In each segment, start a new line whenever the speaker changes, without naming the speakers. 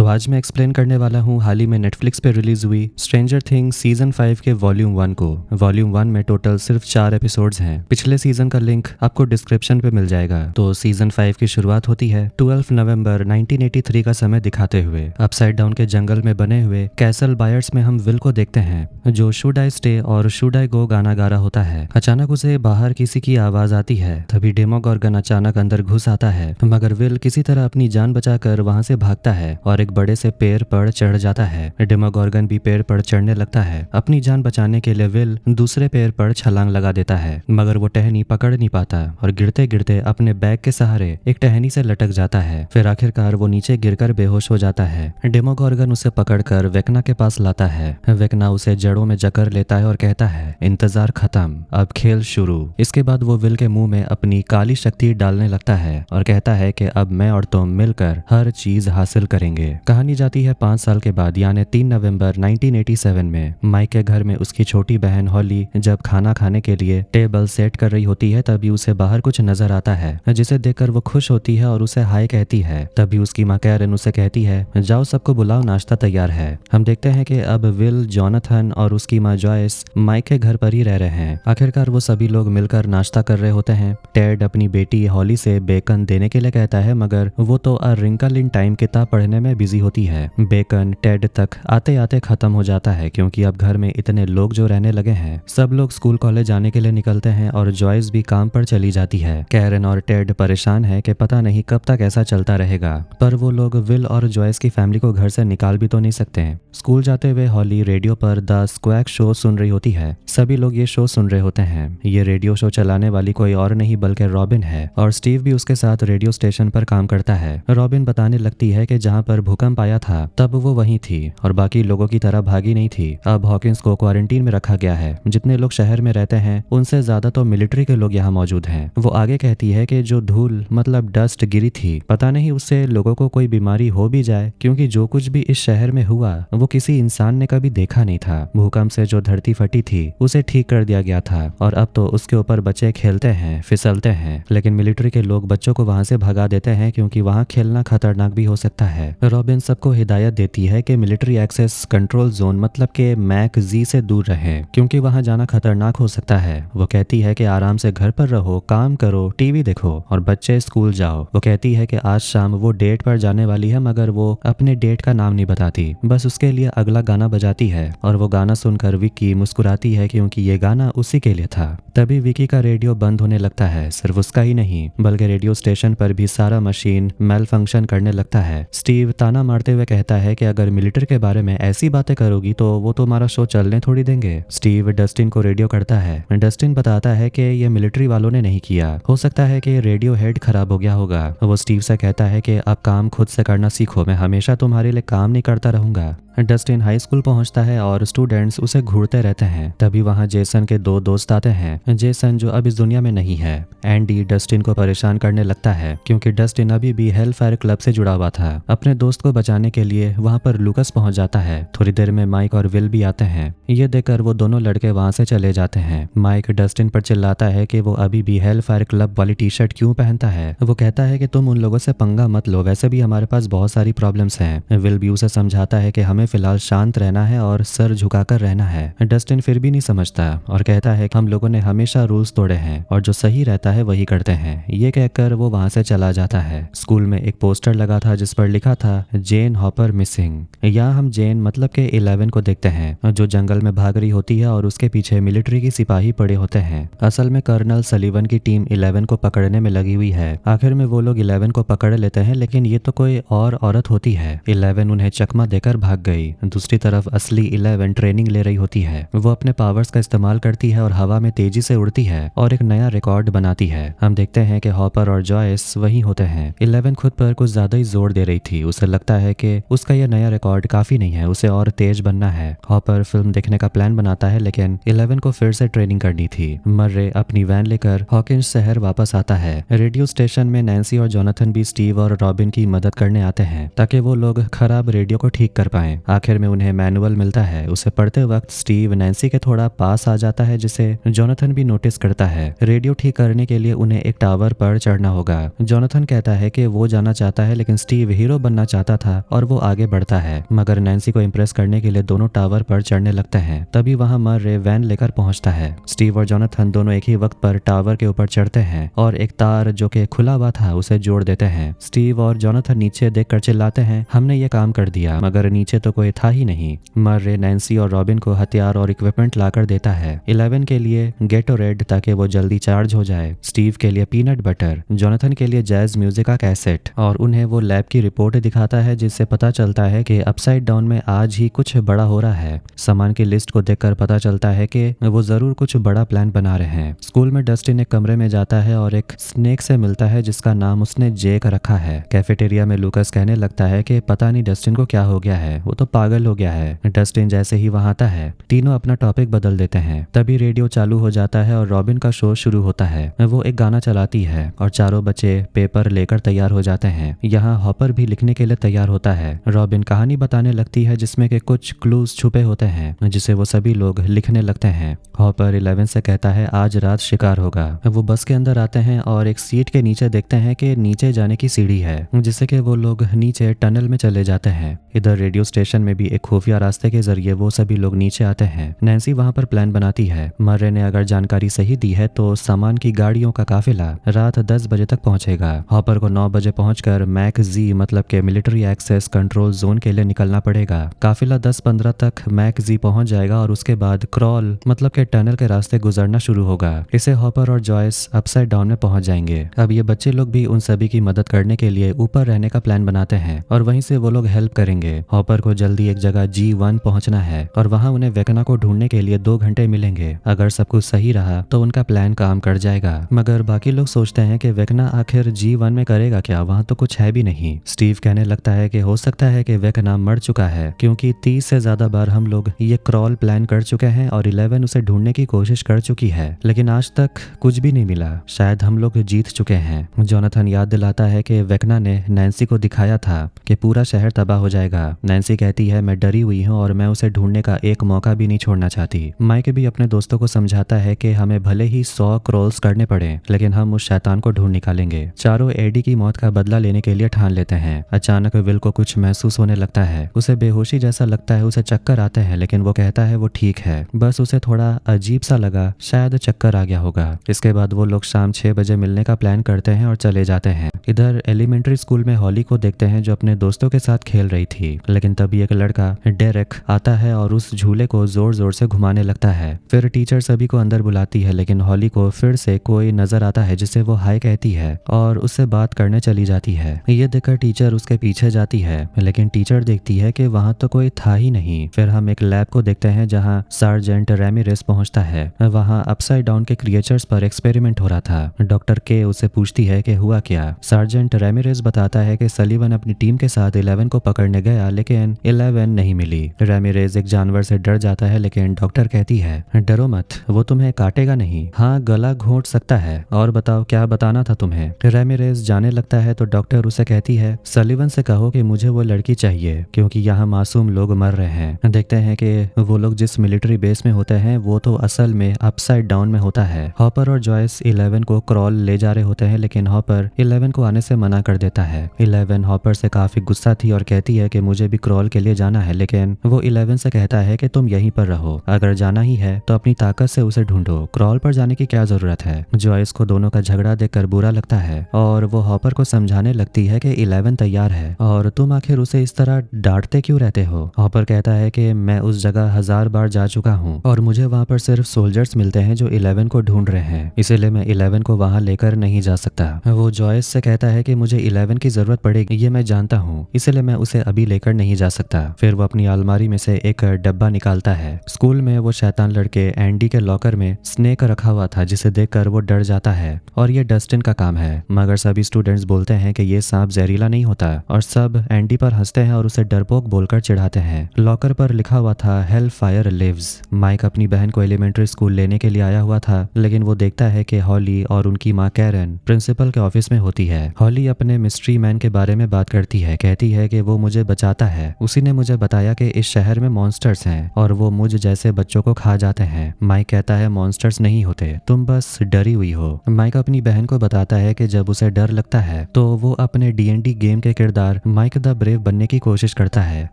आज मैं एक्सप्लेन करने वाला हूँ हाल ही में नेटफ्लिक्स पे रिलीज हुई स्ट्रेंजर थिंग्स सीजन 5 के वॉल्यूम 1 को। वॉल्यूम 1 में टोटल सिर्फ 4 एपिसोड्स हैं। पिछले सीजन का लिंक आपको डिस्क्रिप्शन पे मिल जाएगा। तो सीजन 5 की शुरुआत होती है 12 नवंबर 1983 का समय दिखाते हुए अपसाइड डाउन के जंगल में बने हुए कैसल बायर्स में हम विल को देखते हैं जो शुड आई स्टे और शुड आई गो गाना गा रहा होता है। अचानक उसे बाहर किसी की आवाज आती है। तभी डेमोगॉर्गन अचानक अंदर घुस आता है, मगर विल किसी तरह अपनी जान बचाकर वहां से भागता है और एक बड़े से पेड़ पर चढ़ जाता है। डेमोगॉर्गन भी पेड़ पर चढ़ने लगता है। अपनी जान बचाने के लिए विल दूसरे पेड़ पर छलांग लगा देता है, मगर वो टहनी पकड़ नहीं पाता और गिरते गिरते अपने बैग के सहारे एक टहनी से लटक जाता है। फिर आखिरकार वो नीचे गिरकर बेहोश हो जाता है। डेमोगॉर्गन उसे पकड़कर वेकना के पास लाता है। वेकना उसे जड़ों में जकड़ लेता है और कहता है, इंतजार खत्म, अब खेल शुरू। इसके बाद वो विल के मुंह में अपनी काली शक्ति डालने लगता है और कहता है कि अब मैं और तुम मिलकर हर चीज हासिल करेंगे। कहानी जाती है 5 साल के बाद, यानी 3 नवंबर 1987 में। माइक के घर में उसकी छोटी बहन हॉली जब खाना खाने के लिए टेबल सेट कर रही होती है, तभी उसे बाहर कुछ नजर आता है, जिसे देखकर वो खुश होती है और उसे हाय कहती है। तभी उसकी माँ कैरन उसे कहती है, जाओ सबको बुलाओ, नाश्ता तैयार है। हम देखते हैं कि अब विल, जॉनथन और उसकी माँ जॉयस माइक के घर पर ही रह रहे हैं। आखिरकार वो सभी लोग मिलकर नाश्ता कर रहे होते हैं। टेड अपनी बेटी हॉली से बेकन देने के लिए कहता है, मगर वो तो अ रिंकल इन टाइम किताब पढ़ने में बिजी होती है। बेकन टेड तक आते आते खत्म हो जाता है, क्योंकि अब घर में इतने लोग जो रहने लगे हैं। सब लोग स्कूल कॉलेज जाने के लिए निकलते हैं और जॉयस भी काम पर चली जाती है। कैरन और टेड परेशान है कि पता नहीं कब तक ऐसा चलता रहेगा, पर वो लोग विल और जॉयस की फैमिली को घर से निकाल भी तो नहीं सकते। स्कूल जाते हुए हॉली रेडियो पर द स्क्वैक शो सुन रही होती है। सभी लोग ये शो सुन रहे होते हैं। ये रेडियो शो चलाने वाली कोई और नहीं बल्कि रॉबिन है, और स्टीव भी उसके साथ रेडियो स्टेशन पर काम करता है। रॉबिन बताने लगती है कि जहाँ पर भूकंप आया था तब वो वहीं थी और बाकी लोगों की तरह भागी नहीं थी। अब हॉकिंस को क्वारंटीन में रखा गया है। जितने लोग शहर में रहते हैं उनसे ज्यादा तो मिलिट्री के लोग यहाँ मौजूद हैं। वो आगे कहती है कि जो धूल मतलब डस्ट गिरी थी, पता नहीं उससे लोगों को कोई बीमारी हो भी जाए, क्योंकि जो कुछ भी इस शहर में हुआ वो किसी इंसान ने कभी देखा नहीं था। भूकंप से जो धरती फटी थी उसे ठीक कर दिया गया था और अब तो उसके ऊपर बच्चे खेलते हैं, फिसलते हैं, लेकिन मिलिट्री के लोग बच्चों को वहां से भगा देते हैं, क्योंकि वहां खेलना खतरनाक भी हो सकता है। रॉबिन सबको हिदायत देती है कि मिलिट्री एक्सेस कंट्रोल जोन मतलब के मैक जी से दूर रहें, क्योंकि वहां जाना खतरनाक हो सकता है। वो कहती है कि आराम से घर पर रहो, काम करो, टीवी देखो और बच्चे स्कूल जाओ। वो कहती है कि आज शाम वो डेट पर जाने वाली है, मगर वो अपने डेट का नाम नहीं बताती, बस उसके लिए अगला गाना बजाती है। और वो गाना सुनकर विक्की मुस्कुराती है, क्योंकि ये गाना उसी के लिए था। तभी विक्की का रेडियो बंद होने लगता है। सिर्फ उसका ही नहीं बल्कि रेडियो स्टेशन पर भी सारा मशीन मेल फंक्शन करने लगता है। स्टीव ताना मारते हुए कहता है कि अगर मिलिट्री के बारे में ऐसी बातें करोगी तो वो तुम्हारा शो चलने थोड़ी देंगे। स्टीव डस्टिन को रेडियो करता है। डस्टिन बताता है कि ये मिलिट्री वालों ने नहीं किया, हो सकता है कि रेडियो हेड खराब हो गया होगा। वो स्टीव से कहता है कि अब काम खुद से करना सीखो, मैं हमेशा तुम्हारे लिए काम नहीं करता रहूंगा। डस्टिन हाई स्कूल पहुंचता है और स्टूडेंट्स उसे घूरते रहते हैं। तभी वहां जेसन के 2 दोस्त आते हैं। जेसन जो अब इस दुनिया में नहीं है। एंडी डस्टिन को परेशान करने लगता है, क्योंकि डस्टिन अभी भी हेलफायर क्लब से जुड़ा हुआ था। अपने दोस्त को बचाने के लिए वहां पर लूकस पहुंच जाता है। थोड़ी देर में माइक और विल भी आते हैं। ये देखकर वो दोनों लड़के वहां से चले जाते हैं। माइक डस्टिन पर चिल्लाता है कि वो अभी भी हेलफायर क्लब वाली टी शर्ट क्यों पहनता है। वो कहता है कि तुम उन लोगों से पंगा मत लो, वैसे भी हमारे पास बहुत सारी प्रॉब्लम्स हैं। विल भी उसे समझाता है कि हमें फिलहाल शांत रहना है और सर झुकाकर रहना है। डस्टिन फिर भी नहीं समझता और कहता है कि हम लोगों ने हमेशा रूल्स तोड़े हैं और जो सही रहता है वही करते हैं। ये कहकर वो वहां से चला जाता है। स्कूल में एक पोस्टर लगा था जिस पर लिखा था जेन हॉपर मिसिंग। यहाँ हम जेन मतलब के 11 को देखते हैं, जो जंगल में भाग रही होती है और उसके पीछे मिलिट्री की सिपाही पड़े होते हैं। असल में कर्नल सलीवन की टीम 11 को पकड़ने में लगी हुई है। आखिर में वो लोग 11 को पकड़ लेते हैं, लेकिन ये तो कोई और औरत होती है। 11 उन्हें चकमा देकर भाग गई। दूसरी तरफ असली 11 ट्रेनिंग ले रही होती है। वो अपने पावर्स का इस्तेमाल करती है और हवा में तेजी से उड़ती है और एक नया रिकॉर्ड बनाती है। हम देखते हैं कि हॉपर और जॉयस वहीं होते हैं। 11 खुद पर कुछ ज्यादा ही जोर दे रही थी। उसे लगता है कि उसका यह नया रिकॉर्ड काफी नहीं है, उसे और तेज बनना है। हॉपर फिल्म देखने का प्लान बनाता है, लेकिन 11 को फिर से ट्रेनिंग करनी थी। मर्रे अपनी वैन लेकर हॉकिंस शहर वापस आता है। रेडियो स्टेशन में नैन्सी और जोनाथन भी स्टीव और रॉबिन की मदद करने आते हैं, ताकि वो लोग खराब रेडियो को ठीक कर पाएं। आखिर में उन्हें मैनुअल मिलता है। उसे पढ़ते वक्त स्टीव नैन्सी के थोड़ा पास आ जाता है, जिसे जोनाथन भी नोटिस करता है। रेडियो ठीक करने के लिए उन्हें एक टावर पर चढ़ना होगा। जोनाथन कहता है कि वो जाना चाहता है, लेकिन स्टीव हीरो बनना चाहता था और वो आगे बढ़ता है। मगर नैन्सी को इम्प्रेस करने के लिए दोनों टावर पर चढ़ने लगते हैं। तभी वहां मर्रे वैन लेकर पहुंचता है। स्टीव और जोनाथन दोनों एक ही वक्त पर टावर के ऊपर चढ़ते हैं और एक तार जो कि खुला हुआ था उसे जोड़ देते हैं। स्टीव और जोनाथन नीचे देखकर चिल्लाते हैं, हमने ये काम कर दिया, मगर नीचे तो कोई था ही नहीं। मर्रे नैन्सी और रॉबिन को हथियार और इक्विपमेंट लाकर देता है। 11 के लिए गेटोरेड ताकि वो जल्दी चार्ज हो जाए, स्टीव के लिए पीनट बटर, जोनाथन के लिए जैज म्यूजिक का कैसेट, और उन्हें वो लैब की रिपोर्ट दिखाता है जिससे पता चलता है कि अपसाइड डाउन में आज ही कुछ बड़ा हो रहा है। सामान की लिस्ट को देखकर पता चलता है कि वो जरूर कुछ बड़ा प्लान बना रहे हैं। स्कूल में डस्टिन एक कमरे में जाता है और एक स्नेक से मिलता है जिसका नाम उसने जेक रखा है। कैफेटेरिया में लूकस कहने लगता है कि पता नहीं डस्टिन को क्या हो गया है, वो तो पागल हो गया है। डस्टिन जैसे ही वहां आता है तीनों अपना टॉपिक बदल देते हैं। तभी रेडियो चालू हो जाता है और रॉबिन का शो शुरू होता है। वो एक गाना चलाती है और चारों बच्चे पेपर लेकर तैयार हो जाते हैं। यहाँ हॉपर भी लिखने के लिए तैयार होता है। रॉबिन कहानी बताने लगती है जिसमें के कुछ क्लूज छुपे होते हैं जिसे वो सभी लोग लिखने लगते हैं। हॉपर 11 से कहता है आज रात शिकार होगा। वो बस के अंदर आते हैं और एक सीट के नीचे देखते हैं कि नीचे जाने की सीढ़ी है, जिससे कि वो लोग नीचे टनल में चले जाते हैं। इधर रेडियो स्टेशन में भी एक खुफिया रास्ते के जरिए वो सभी लोग नीचे आते हैं। नैन्सी वहां पर प्लान बनाती है। मर्रे ने अगर जानकारी सही दी है तो सामान की गाड़ियों का काफिला रात 10 बजे तक पहुंचेगा। हॉपर को 9 बजे पहुंचकर मैक जी मतलब के मिलिट्री एक्सेस कंट्रोल जोन के लिए निकलना पड़ेगा। काफिला 10-15 तक मैक जी पहुंच जाएगा और उसके बाद क्रॉल मतलब के टनल के रास्ते गुजरना शुरू होगा। इसे हॉपर और जॉयस अपसाइड डाउन में पहुंच जाएंगे। अब ये बच्चे लोग भी उन सभी की मदद करने के लिए ऊपर रहने का प्लान बनाते हैं और वहीं से वो लोग हेल्प करेंगे। हॉपर को जल्दी एक जगह G1 पहुंचना है और वहां उन्हें वेकना को ढूंढने के लिए 2 घंटे मिलेंगे। अगर सब कुछ सही रहा तो उनका प्लान काम कर जाएगा। मगर बाकी लोग सोचते हैं कि वेकना आखिर G1 में करेगा क्या, वहां तो कुछ है भी नहीं। स्टीव कहने लगता है कि हो सकता है कि वेकना मर चुका है, क्योंकि 30 से ज्यादा बार हम लोग ये क्रॉल प्लान कर चुके हैं और 11 उसे ढूंढने की कोशिश कर चुकी है, लेकिन आज तक कुछ भी नहीं मिला। शायद हम लोग जीत चुके हैं। जोनाथन याद दिलाता है कि वेकना ने नैन्सी को दिखाया था कि पूरा शहर तबाह हो जाएगा। नैन्सी कहती है मैं डरी हुई हूँ और मैं उसे ढूंढने का एक मौका भी नहीं छोड़ना चाहती। माइक भी अपने दोस्तों को समझाता है कि हमें भले ही 100 क्रॉल्स करने पड़े, लेकिन हम उस शैतान को ढूंढ निकालेंगे। चारों एडी की मौत का बदला लेने के लिए ठान लेते हैं। अचानक विल को कुछ महसूस होने लगता है। उसे बेहोशी जैसा लगता है, उसे चक्कर आते हैं, लेकिन वो कहता है वो ठीक है, बस उसे थोड़ा अजीब सा लगा, शायद चक्कर आ गया होगा। इसके बाद वो लोग शाम 6 बजे मिलने का प्लान करते हैं और चले जाते हैं। इधर एलिमेंट्री स्कूल में हॉली को देखते हैं जो अपने दोस्तों के साथ खेल रही थी, लेकिन तभी एक लड़का डेरेक आता है और उस झूले को जोर जोर से घुमाने लगता है। फिर टीचर सभी को अंदर बुलाती है, लेकिन हॉली को फिर से कोई नजर आता है जिसे वो हाय कहती है और उससे बात करने चली जाती है। ये देखकर टीचर उसके पीछे जाती है, लेकिन टीचर देखती है कि वहां तो कोई था ही नहीं। फिर हम एक लैब को देखते हैं जहां सार्जेंट रेमिरेस पहुंचता है। वहां अपसाइड डाउन के क्रिएचर्स पर एक्सपेरिमेंट हो रहा था। डॉक्टर के उससे पूछती है कि हुआ क्या। सार्जेंट रेमिरेस बताता है कि सलीवन अपनी टीम के साथ 11 को पकड़ने गया, लेकिन 11 नहीं मिली। रेमिरेस एक जानवर से डर जाता है, लेकिन डॉक्टर कहती है डरो मत, वो तुम्हें काटेगा नहीं, हाँ गला घोंट सकता है। और बताओ क्या बताना था तुम्हें। रेमिरेस जाने लगता है तो डॉक्टर उसे कहती है सलीवन से कहो कि मुझे वो लड़की चाहिए, क्योंकि यहाँ मासूम लोग मर रहे हैं। देखते हैं कि वो लोग जिस मिलिट्री बेस में होते हैं वो तो असल में अपसाइड डाउन में होता है। हॉपर और जॉयस 11 को क्रॉल ले जा रहे होते हैं, लेकिन हॉपर 11 को आने से मना कर देता है। 11 हॉपर से काफी गुस्सा थी और कहती है कि मुझे भी क्रॉल के लिए जाना है, लेकिन वो 11 से कहता है कि तुम यहीं पर रहो, अगर जाना ही है तो अपनी ताकत से उसे ढूंढो, क्रॉल पर जाने की क्या जरूरत है। जॉयस को दोनों का झगड़ा देखकर बुरा लगता है और वो हॉपर को समझाने लगती है कि 11 तैयार है और तुम आखिर उसे इस तरह डांटते क्यों रहते हो। हॉपर कहता है कि मैं उस जगह 1000 बार जा चुका हूँ और मुझे वहाँ पर सिर्फ सोल्जर्स मिलते हैं जो 11 को ढूंढ रहे हैं, इसीलिए मैं 11 को वहाँ लेकर नहीं जा सकता। वो जॉयस से कहता है कि मुझे 11 की जरूरत पड़ेगी, ये मैं जानता हूँ, इसलिए मैं उसे अभी लेकर नहीं जा सकता। फिर वो अपनी अलमारी में से एक डब्बा निकालता है। स्कूल में वो शैतान लड़के एंडी के लॉकर में स्नेक रखा हुआ था, जिसे देखकर वो डर जाता है और ये डस्टिन का काम है। मगर सभी स्टूडेंट्स बोलते हैं कि ये सांप जहरीला नहीं होता और सब एंडी पर हंसते हैं और उसे डरपोक बोलकर चिढ़ाते हैं। लॉकर पर लिखा हुआ था हेल फायर लिव्स। माइक अपनी बहन को एलिमेंट्री स्कूल लेने के लिए आया हुआ था, लेकिन वो देखता है कि हॉली और उनकी माँ कैरन प्रिंसिपल के ऑफिस में होती है। हॉली अपने मिस्ट्री मैन के बारे में बात करती है, कहती है कि वो मुझे बचाता है, उसी ने मुझे बताया कि इस शहर में मॉन्स्टर्स हैं और वो मुझ जैसे बच्चों को खा जाते हैं। माइक कहता है मॉन्स्टर्स नहीं होते, तुम बस डरी हुई हो। माइक अपनी बहन को बताता है कि जब उसे डर लगता है तो वो अपने D&D गेम के किरदार माइक द ब्रेव बनने की कोशिश करता है।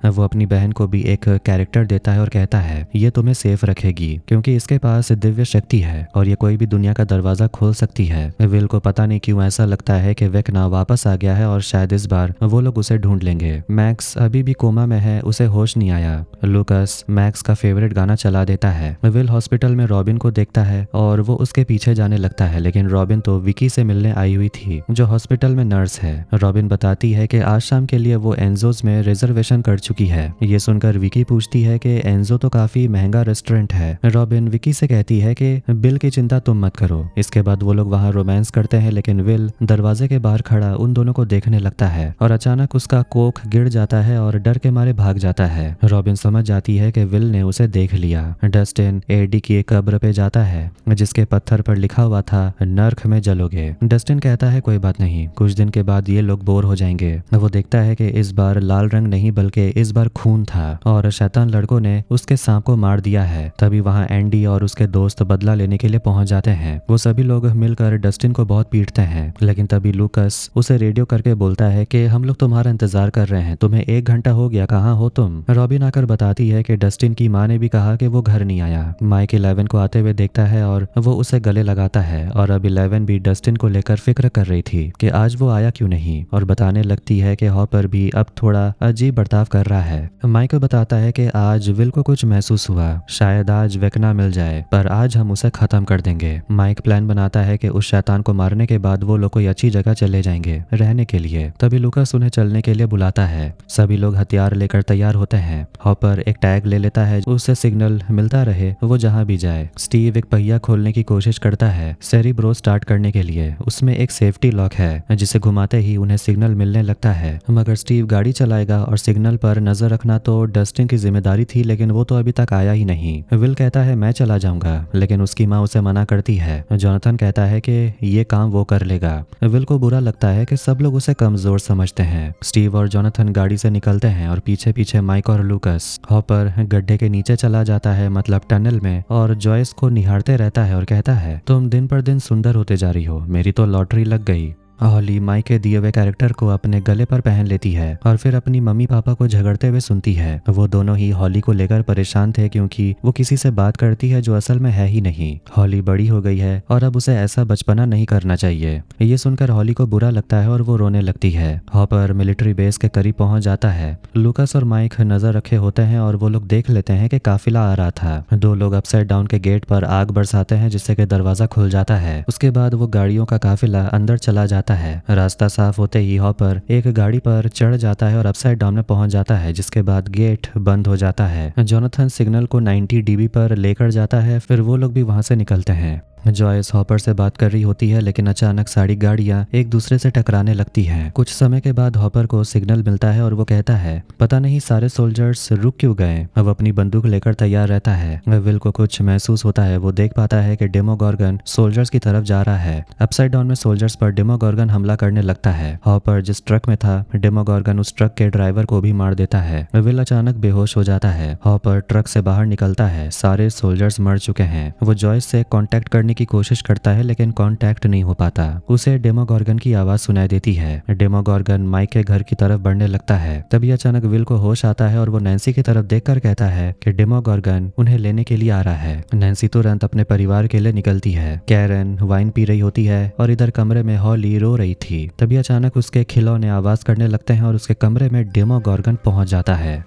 वो अपनी बहन को भी एक कैरेक्टर देता है और कहता है ये तुम्हें सेफ रखेगी क्योंकि इसके पास दिव्य शक्ति है और ये कोई भी दुनिया का दरवाजा खोल सकती है। विल को पता नहीं क्यों ऐसा लगता है कि वेकना वापस आ गया है और शायद इस बार वो लोग उसे ढूंढ लेंगे। मैक्स अभी भी कोमा में है, उसे होश नहीं आया। लूकस मैक्स का फेवरेट गाना चला देता है। विल हॉस्पिटल में रॉबिन को देखता है और वो उसके पीछे जाने लगता है, लेकिन रॉबिन तो विकी से मिलने आई हुई थी जो हॉस्पिटल में नर्स है। रॉबिन बताती है कि आज शाम के लिए वो एंजोज में रिजर्वेशन कर चुकी है। ये सुनकर विकी पूछती है कि एंजो तो काफी महंगा रेस्टोरेंट है। रॉबिन विकी से कहती है कि बिल की चिंता तुम मत करो। इसके बाद वो लोग वहाँ रोमांस करते हैं, लेकिन विल दरवाजे के बाहर खड़ा उन दोनों को देखने लगता है और अचानक उसका कोक गिर जाता है और डर के मारे भाग जाता है। रॉबिन समझ जाती है कि विल ने उसे देख लिया। डस्टिन एडी की एक कब्र पे जाता है जिसके पत्थर पर लिखा हुआ था नर्क में जलोगे। डस्टिन कहता है कोई बात नहीं, कुछ दिन के बाद ये लोग बोर हो जाएंगे। वो देखता है कि इस बार लाल रंग नहीं बल्कि इस बार खून था और शैतान लड़कों ने उसके सांप को मार दिया है। तभी वहाँ एंडी और उसके दोस्त बदला लेने के लिए पहुंच जाते हैं। वो सभी लोग मिलकर डस्टिन को बहुत पीटते हैं, लेकिन तभी लूकस उसे रेडियो करके बोलता है कि हम लोग तुम्हारा इंतजार कर रहे हैं, तुम्हें 1 घंटा हो गया, कहाँ हो तुम। रॉबिन आकर बताती है कि डस्टिन की माँ ने भी कहा कि वो घर नहीं आया। माइक 11 को आते हुए देखता है और वो उसे गले लगाता है और अब 11 भी डस्टिन को लेकर फिक्र कर रही थी कि आज वो आया क्यों नहीं, और बताने लगती है कि हॉपर भी अब थोड़ा अजीब बर्ताव कर रहा है। माइक बताता है कि आज विल को कुछ महसूस हुआ, शायद आज वेकना मिल जाए, पर आज हम उसे खत्म कर देंगे। माइक प्लान बनाता है कि उस शैतान को मारने के बाद वो लोग कोई अच्छी जगह चले जाएंगे रहने के लिए। तभी लूकस उन्हें चलने के लिए बुलाता है। सभी लोग हथियार लेकर तैयार होते हैं। हॉपर एक टैग ले लेता है, उससे सिग्नल मिलता रहे वो जहां भी जाए। स्टीव एक पहिया खोलने की कोशिश करता है सेरिब्रो स्टार्ट करने के लिए। उसमें एक सेफ्टी लॉक है जिसे घुमाते ही उन्हें सिग्नल मिलने लगता है, मगर स्टीव गाड़ी चलाएगा और सिग्नल पर नजर रखना तो डस्टिन की जिम्मेदारी थी, लेकिन वो तो अभी तक आया ही नहीं। विल कहता है मैं चला जाऊंगा, लेकिन उसकी माँ उसे मना करती है। जोनाथन कहता है कि ये काम वो कर लेगा। विल को बुरा लगता है कि सब लोग उसे कमजोर समझते हैं। स्टीव और जोनाथन गाड़ी से निकलते हैं और पीछे पीछे माइक और लूकस। हॉपर गड्ढे के नीचे चला जाता है, मतलब टनल में, और जॉयस को निहारते रहता है और कहता है तुम दिन पर दिन सुंदर होते जा रही हो, मेरी तो लॉटरी लग गई। हॉली माइक के दिए हुए कैरेक्टर को अपने गले पर पहन लेती है और फिर अपनी मम्मी पापा को झगड़ते हुए सुनती है। वो दोनों ही हॉली को लेकर परेशान थे क्योंकि वो किसी से बात करती है जो असल में है ही नहीं। हॉली बड़ी हो गई है और अब उसे ऐसा बचपना नहीं करना चाहिए। ये सुनकर हॉली को बुरा लगता है और वो रोने लगती है। हॉपर मिलिट्री बेस के करीब पहुंच जाता है। लूकस और माइक नजर रखे होते हैं और वो लोग देख लेते हैं कि काफिला आ रहा था। 2 लोग अपसाइड डाउन के गेट पर आग बरसाते हैं जिससे कि दरवाजा खुल जाता है। उसके बाद वो गाड़ियों का काफिला अंदर चला जाता है। रास्ता साफ होते ही हॉपर एक गाड़ी पर चढ़ जाता है और अपसाइड डाउन में पहुंच जाता है, जिसके बाद गेट बंद हो जाता है। जोनाथन सिग्नल को 90 dB पर लेकर जाता है, फिर वो लोग भी वहां से निकलते हैं। जॉयस हॉपर से बात कर रही होती है, लेकिन अचानक सारी गाड़ियां एक दूसरे से टकराने लगती हैं। कुछ समय के बाद हॉपर को सिग्नल मिलता है और वो कहता है पता नहीं सारे सोल्जर्स रुक क्यों गए। अब अपनी बंदूक लेकर तैयार रहता है। विल को कुछ महसूस होता है। वो देख पाता है कि डेमोगॉर्गन सोल्जर्स की तरफ जा रहा है। अपसाइड डाउन में सोल्जर्स पर डेमोगॉर्गन हमला करने लगता है। हॉपर जिस ट्रक में था, डेमोगॉर्गन उस ट्रक के ड्राइवर को भी मार देता है। विल अचानक बेहोश हो जाता है। हॉपर ट्रक से बाहर निकलता है। सारे सोल्जर्स मर चुके हैं। वो जॉयस से कांटेक्ट करने की कोशिश करता है, लेकिन कांटेक्ट नहीं हो पाता। उसे डेमोगॉर्गन की आवाज सुनाई देती है। डेमोगॉर्गन माइक के घर की तरफ बढ़ने लगता है। तभी अचानक विल को होश आता है और वो नैन्सी की तरफ देखकर कहता है कि डेमोगॉर्गन उन्हें लेने के लिए आ रहा है। नैन्सी तुरंत अपने परिवार के लिए निकलती है। कैरन वाइन पी रही होती है और इधर कमरे में हॉली रो रही थी। तभी अचानक उसके खिलौने आवाज करने लगते हैं और उसके कमरे में डेमोगॉर्गन पहुंच जाता है।